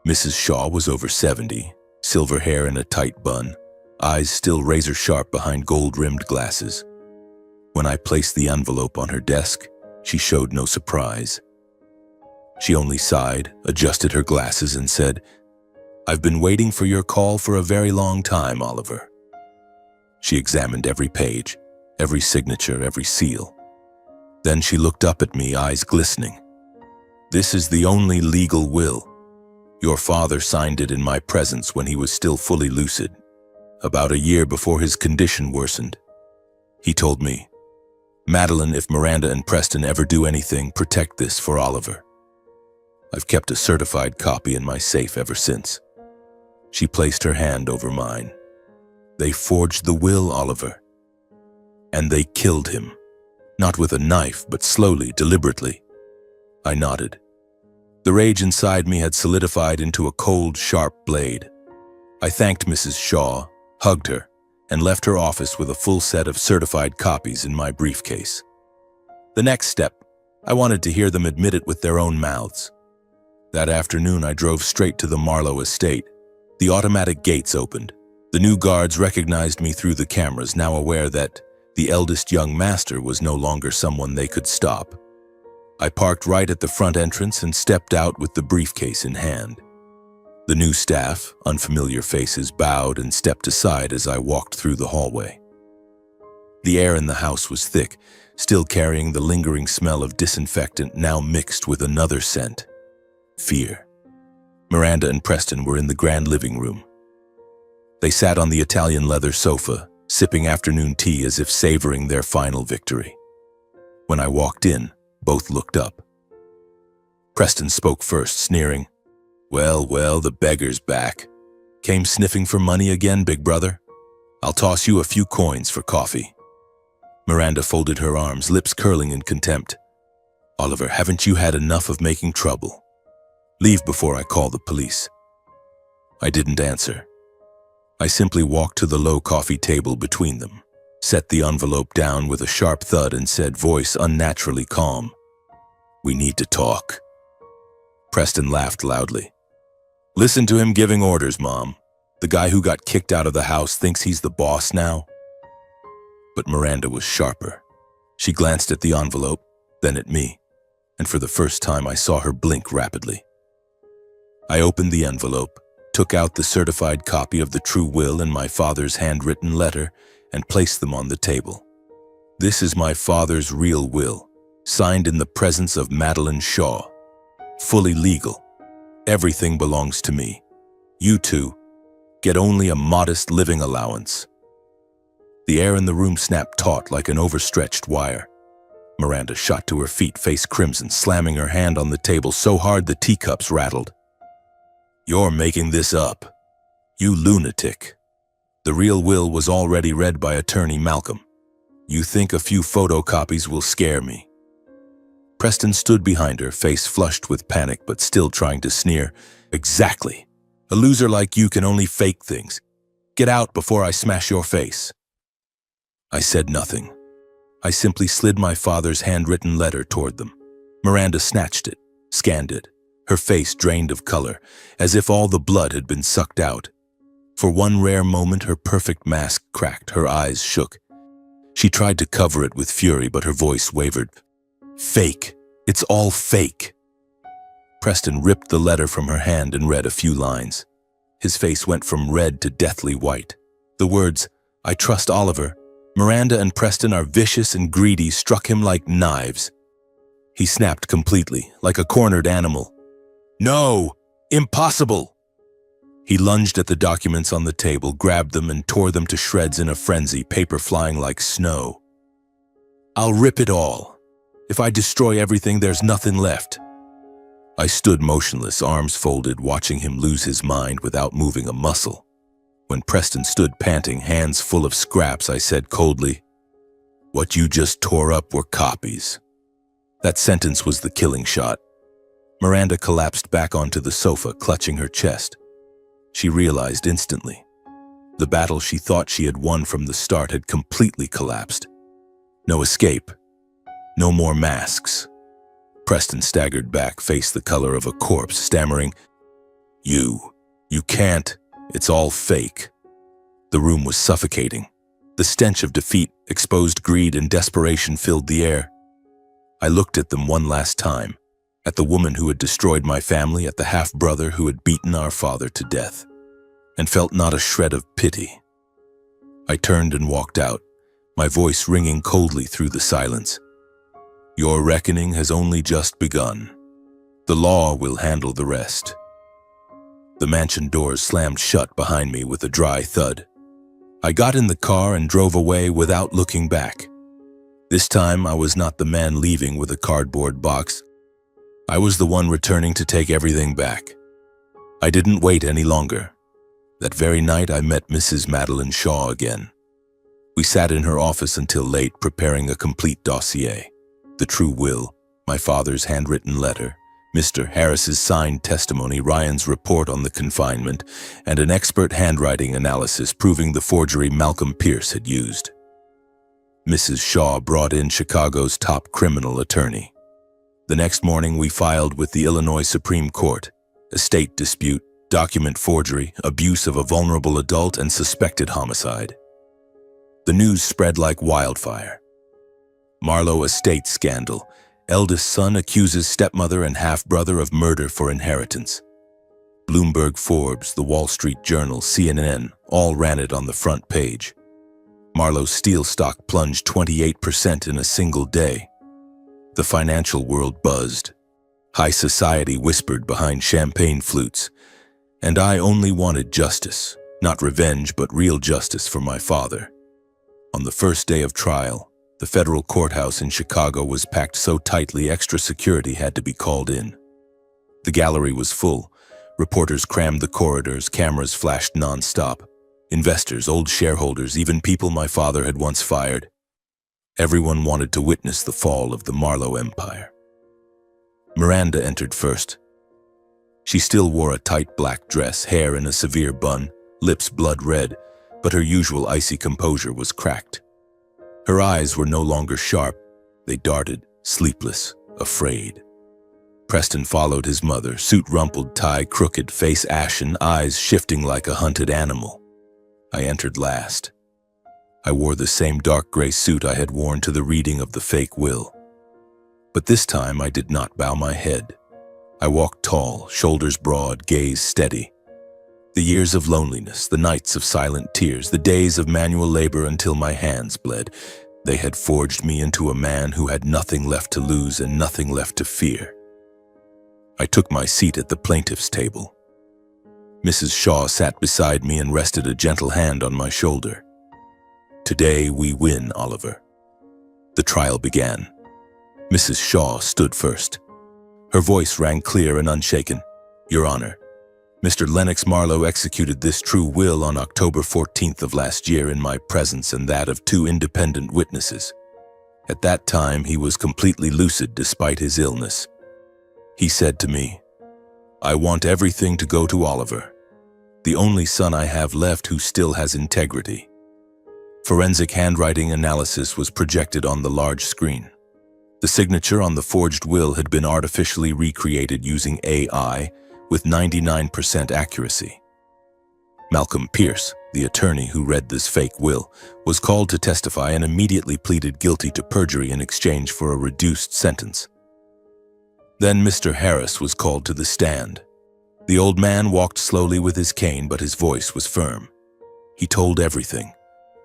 Mrs. Shaw was over 70, silver hair in a tight bun, eyes still razor-sharp behind gold-rimmed glasses. When I placed the envelope on her desk, she showed no surprise. She only sighed, adjusted her glasses, and said, "I've been waiting for your call for a very long time, Oliver." She examined every page, every signature, every seal. Then she looked up at me, eyes glistening. "This is the only legal will. Your father signed it in my presence when he was still fully lucid, about a year before his condition worsened. He told me, 'Madeline, if Miranda and Preston ever do anything, protect this for Oliver.' I've kept a certified copy in my safe ever since." She placed her hand over mine. "They forged the will, Oliver. And they killed him. Not with a knife, but slowly, deliberately." I nodded. The rage inside me had solidified into a cold, sharp blade. I thanked Mrs. Shaw, hugged her, and left her office with a full set of certified copies in my briefcase. The next step, I wanted to hear them admit it with their own mouths. That afternoon, I drove straight to the Marlowe estate. The automatic gates opened. The new guards recognized me through the cameras, now aware that the eldest young master was no longer someone they could stop. I parked right at the front entrance and stepped out with the briefcase in hand. The new staff, unfamiliar faces, bowed and stepped aside as I walked through the hallway. The air in the house was thick, still carrying the lingering smell of disinfectant, now mixed with another scent: fear. Miranda and Preston were in the grand living room. They sat on the Italian leather sofa, sipping afternoon tea as if savoring their final victory. When I walked in, both looked up. Preston spoke first, sneering, Well, the beggar's back. Came sniffing for money again, big brother? I'll toss you a few coins for coffee." Miranda folded her arms, lips curling in contempt. "Oliver, haven't you had enough of making trouble? Leave before I call the police." I didn't answer. I simply walked to the low coffee table between them, set the envelope down with a sharp thud, and said, voice unnaturally calm, "We need to talk." Preston laughed loudly. "Listen to him giving orders, Mom. The guy who got kicked out of the house thinks he's the boss now." But Miranda was sharper. She glanced at the envelope, then at me, and for the first time I saw her blink rapidly. I opened the envelope, took out the certified copy of the true will and my father's handwritten letter, and placed them on the table. This is my father's real will, signed in the presence of Madeline Shaw. Fully legal. Everything belongs to me. You two get only a modest living allowance." The air in the room snapped taut like an overstretched wire. Miranda shot to her feet, face crimson, slamming her hand on the table so hard the teacups rattled. "You're making this up. You lunatic." The real will was already read by Attorney Malcolm. "You think a few photocopies will scare me?" Preston stood behind her, face flushed with panic but still trying to sneer. "Exactly. A loser like you can only fake things. Get out before I smash your face." I said nothing. I simply slid my father's handwritten letter toward them. Miranda snatched it, scanned it, her face drained of color, as if all the blood had been sucked out. For one rare moment, her perfect mask cracked, her eyes shook. She tried to cover it with fury, but her voice wavered. "Fake. It's all fake." Preston ripped the letter from her hand and read a few lines. His face went from red to deathly white. The words, "I trust Oliver. Miranda and Preston are vicious and greedy," struck him like knives. He snapped completely, like a cornered animal. "No! Impossible!" He lunged at the documents on the table, grabbed them and tore them to shreds in a frenzy, paper flying like snow. "I'll rip it all. If I destroy everything, there's nothing left." I stood motionless, arms folded, watching him lose his mind without moving a muscle. When Preston stood panting, hands full of scraps, I said coldly, "What you just tore up were copies." That sentence was the killing shot. Miranda collapsed back onto the sofa, clutching her chest. She realized instantly. The battle she thought she had won from the start had completely collapsed. No escape. No more masks. Preston staggered back, face the color of a corpse, stammering, You can't. It's all fake." The room was suffocating. The stench of defeat, exposed greed, and desperation filled the air. I looked at them one last time, at the woman who had destroyed my family, at the half-brother who had beaten our father to death, and felt not a shred of pity. I turned and walked out, my voice ringing coldly through the silence. "Your reckoning has only just begun. The law will handle the rest." The mansion doors slammed shut behind me with a dry thud. I got in the car and drove away without looking back. This time I was not the man leaving with a cardboard box. I was the one returning to take everything back. I didn't wait any longer. That very night I met Mrs. Madeline Shaw again. We sat in her office until late, preparing a complete dossier. The true will, my father's handwritten letter, Mr. Harris's signed testimony, Ryan's report on the confinement, and an expert handwriting analysis proving the forgery Malcolm Pierce had used. Mrs. Shaw brought in Chicago's top criminal attorney. The next morning we filed with the Illinois Supreme Court. Estate dispute, document forgery, abuse of a vulnerable adult, and suspected homicide. The news spread like wildfire. Marlowe estate scandal. Eldest son accuses stepmother and half-brother of murder for inheritance. Bloomberg, Forbes, the Wall Street Journal, CNN, all ran it on the front page. Marlowe's steel stock plunged 28% in a single day. The financial world buzzed. High society whispered behind champagne flutes. And I only wanted justice, not revenge, but real justice for my father. On the first day of trial, the federal courthouse in Chicago was packed so tightly extra security had to be called in. The gallery was full. Reporters crammed the corridors, cameras flashed non-stop. Investors, old shareholders, even people my father had once fired. Everyone wanted to witness the fall of the Marlowe empire. Miranda entered first. She still wore a tight black dress, hair in a severe bun, lips blood red, but her usual icy composure was cracked. Her eyes were no longer sharp. They darted, sleepless, afraid. Preston followed his mother, suit rumpled, tie crooked, face ashen, eyes shifting like a hunted animal. I entered last. I wore the same dark gray suit I had worn to the reading of the fake will. But this time I did not bow my head. I walked tall, shoulders broad, gaze steady. The years of loneliness, the nights of silent tears, the days of manual labor until my hands bled, They had forged me into a man who had nothing left to lose and nothing left to fear. I took my seat at the plaintiff's table. Mrs. Shaw sat beside me and rested a gentle hand on my shoulder. "Today we win, Oliver." The trial began. Mrs. Shaw stood first. Her voice rang clear and unshaken. "Your Honor, Mr. Lennox Marlowe executed this true will on October 14th of last year in my presence and that of 2 independent witnesses. At that time, he was completely lucid despite his illness. He said to me, 'I want everything to go to Oliver, the only son I have left who still has integrity.' Forensic handwriting analysis was projected on the large screen. The signature on the forged will had been artificially recreated using AI with 99% accuracy. Malcolm Pierce, the attorney who read this fake will, was called to testify and immediately pleaded guilty to perjury in exchange for a reduced sentence. Then Mr. Harris was called to the stand. The old man walked slowly with his cane, but his voice was firm. He told everything: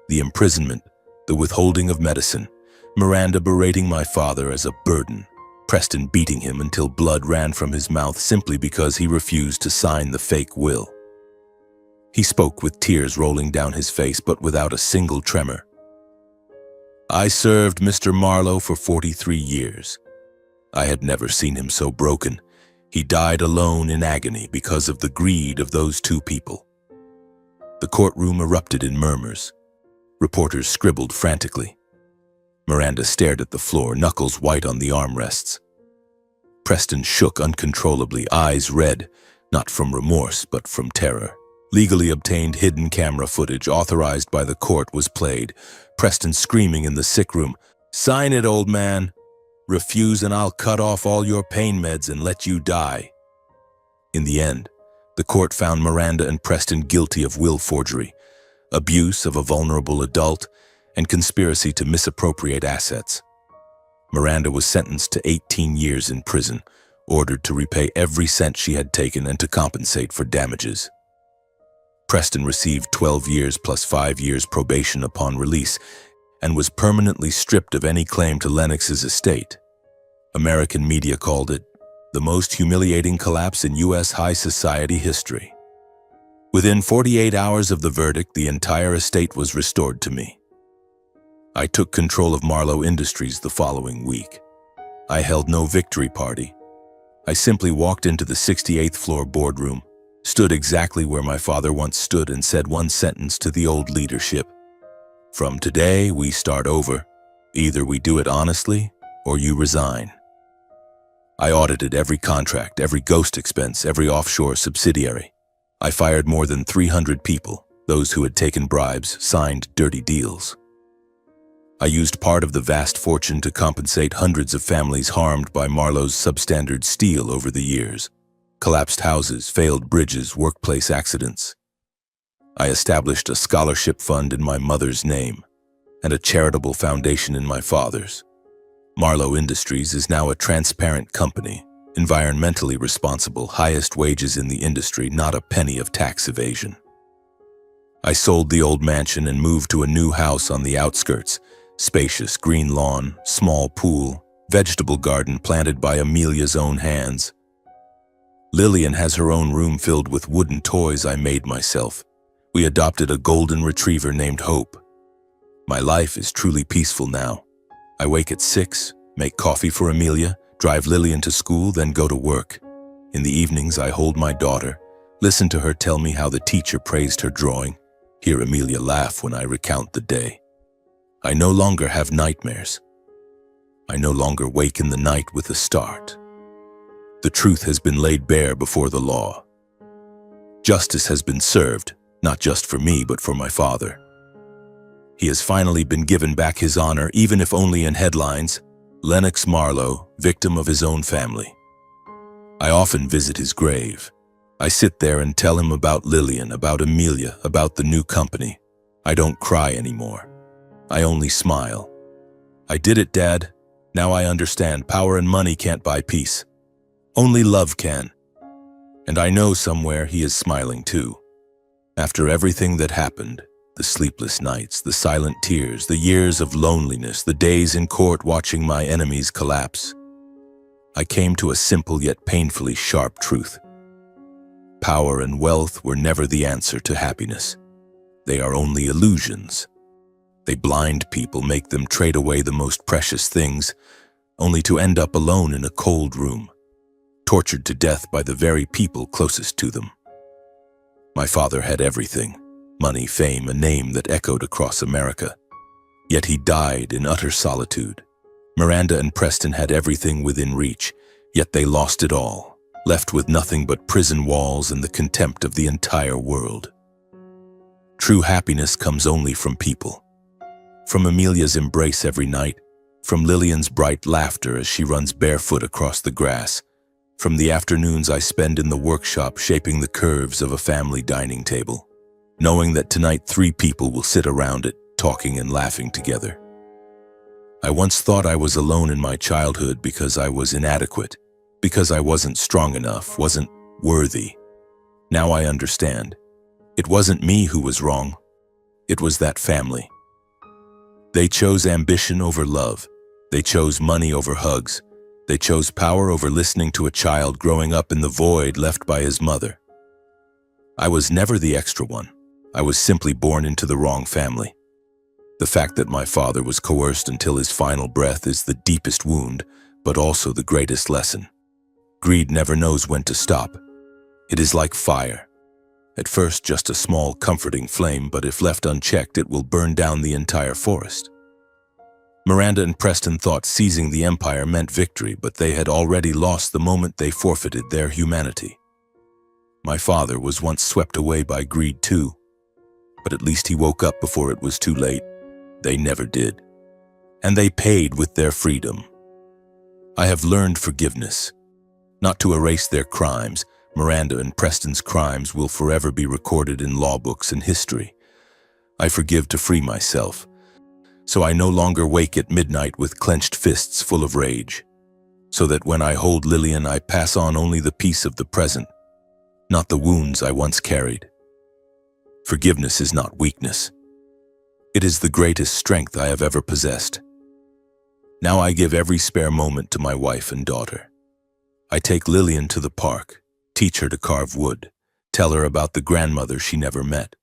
the imprisonment, the withholding of medicine, Miranda berating my father as a burden, Preston beating him until blood ran from his mouth simply because he refused to sign the fake will. He spoke with tears rolling down his face, but without a single tremor. "I served Mr. Marlowe for 43 years. I had never seen him so broken. He died alone in agony because of the greed of those 2 people." The courtroom erupted in murmurs. Reporters scribbled frantically. Miranda stared at the floor, knuckles white on the armrests. Preston shook uncontrollably, eyes red, not from remorse, but from terror. Legally obtained hidden camera footage authorized by the court was played. Preston screaming in the sick room, "Sign it, old man. Refuse and I'll cut off all your pain meds and let you die." In the end, the court found Miranda and Preston guilty of will forgery, abuse of a vulnerable adult, and conspiracy to misappropriate assets. Miranda was sentenced to 18 years in prison, ordered to repay every cent she had taken and to compensate for damages. Preston received 12 years plus 5 years probation upon release and was permanently stripped of any claim to Lennox's estate. American media called it the most humiliating collapse in U.S. high society history. Within 48 hours of the verdict, the entire estate was restored to me. I took control of Marlowe Industries the following week. I held no victory party. I simply walked into the 68th floor boardroom, stood exactly where my father once stood, and said one sentence to the old leadership: "From today, we start over. Either we do it honestly, or you resign." I audited every contract, every ghost expense, every offshore subsidiary. I fired more than 300 people, those who had taken bribes, signed dirty deals. I used part of the vast fortune to compensate hundreds of families harmed by Marlowe's substandard steel over the years. Collapsed houses, failed bridges, workplace accidents. I established a scholarship fund in my mother's name and a charitable foundation in my father's. Marlowe Industries is now a transparent company, environmentally responsible, highest wages in the industry, not a penny of tax evasion. I sold the old mansion and moved to a new house on the outskirts. Spacious green lawn, small pool, vegetable garden planted by Amelia's own hands. Lillian has her own room filled with wooden toys I made myself. We adopted a golden retriever named Hope. My life is truly peaceful now. I wake at 6, make coffee for Amelia, drive Lillian to school, then go to work. In the evenings, I hold my daughter, listen to her tell me how the teacher praised her drawing, hear Amelia laugh when I recount the day. I no longer have nightmares. I no longer wake in the night with a start. The truth has been laid bare before the law. Justice has been served, not just for me, but for my father. He has finally been given back his honor, even if only in headlines. Lennox Marlowe, victim of his own family. I often visit his grave. I sit there and tell him about Lillian, about Amelia, about the new company. I don't cry anymore. I only smile. I did it, Dad. Now I understand. Power and money can't buy peace. Only love can. And I know somewhere he is smiling too. After everything that happened, The sleepless nights, the silent tears, the years of loneliness, the days in court watching my enemies collapse. I came to a simple yet painfully sharp truth. Power and wealth were never the answer to happiness. They are only illusions. They blind people, make them trade away the most precious things, only to end up alone in a cold room, tortured to death by the very people closest to them. My father had everything: money, fame, a name that echoed across America. Yet he died in utter solitude. Miranda and Preston had everything within reach, yet they lost it all, left with nothing but prison walls and the contempt of the entire world. True happiness comes only from people. From Amelia's embrace every night, from Lillian's bright laughter as she runs barefoot across the grass, from the afternoons I spend in the workshop shaping the curves of a family dining table, knowing that tonight 3 people will sit around it, talking and laughing together. I once thought I was alone in my childhood because I was inadequate, because I wasn't strong enough, wasn't worthy. Now I understand. It wasn't me who was wrong. It was that family. They chose ambition over love. They chose money over hugs. They chose power over listening to a child growing up in the void left by his mother. I was never the extra one. I was simply born into the wrong family. The fact that my father was coerced until his final breath is the deepest wound, but also the greatest lesson. Greed never knows when to stop. It is like fire. At first just a small, comforting flame, but if left unchecked, it will burn down the entire forest. Miranda and Preston thought seizing the empire meant victory, but they had already lost the moment they forfeited their humanity. My father was once swept away by greed too, but at least he woke up before it was too late. They never did. And they paid with their freedom. I have learned forgiveness, not to erase their crimes. Miranda and Preston's crimes will forever be recorded in law books and history. I forgive to free myself, so I no longer wake at midnight with clenched fists full of rage, so that when I hold Lillian, I pass on only the peace of the present, not the wounds I once carried. Forgiveness is not weakness. It is the greatest strength I have ever possessed. Now I give every spare moment to my wife and daughter. I take Lillian to the park, teach her to carve wood, tell her about the grandmother she never met.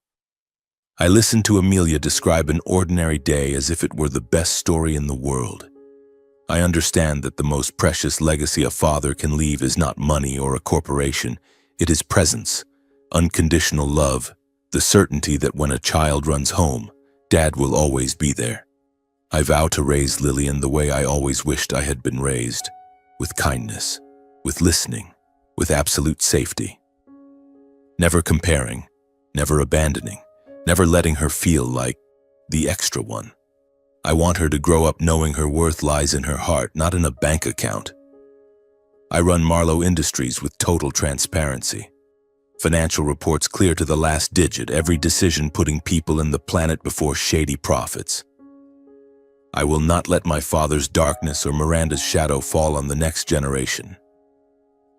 I listen to Amelia describe an ordinary day as if it were the best story in the world. I understand that the most precious legacy a father can leave is not money or a corporation. It is presence, unconditional love, the certainty that when a child runs home, Dad will always be there. I vow to raise Lillian the way I always wished I had been raised, with kindness, with listening, with absolute safety. Never comparing, never abandoning, never letting her feel like the extra one. I want her to grow up knowing her worth lies in her heart, not in a bank account. I run Marlowe Industries with total transparency. Financial reports clear to the last digit, every decision putting people and the planet before shady profits. I will not let my father's darkness or Miranda's shadow fall on the next generation.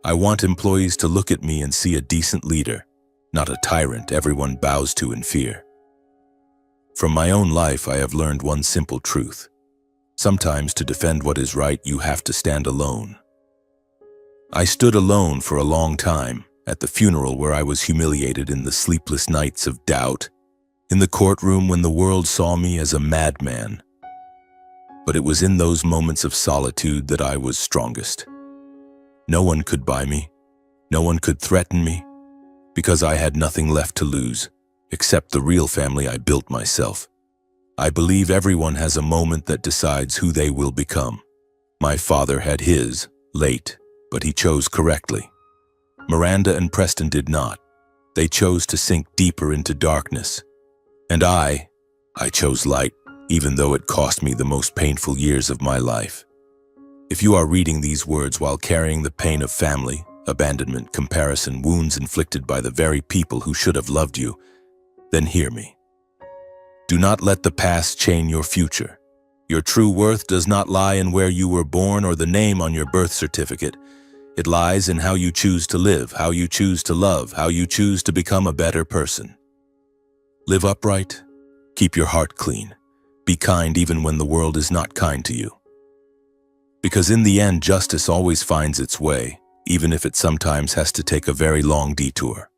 I want employees to look at me and see a decent leader, not a tyrant everyone bows to in fear. From my own life, I have learned one simple truth. Sometimes to defend what is right, you have to stand alone. I stood alone for a long time, at the funeral where I was humiliated, in the sleepless nights of doubt, in the courtroom when the world saw me as a madman. But it was in those moments of solitude that I was strongest. No one could buy me, no one could threaten me, because I had nothing left to lose, except the real family I built myself. I believe everyone has a moment that decides who they will become. My father had his, late, but he chose correctly. Miranda and Preston did not. They chose to sink deeper into darkness. And I chose light, even though it cost me the most painful years of my life. If you are reading these words while carrying the pain of family, abandonment, comparison, wounds inflicted by the very people who should have loved you, then hear me. Do not let the past chain your future. Your true worth does not lie in where you were born or the name on your birth certificate. It lies in how you choose to live, how you choose to love, how you choose to become a better person. Live upright, Keep your heart clean. Be kind even when the world is not kind to you. Because in the end, justice always finds its way, even if it sometimes has to take a very long detour.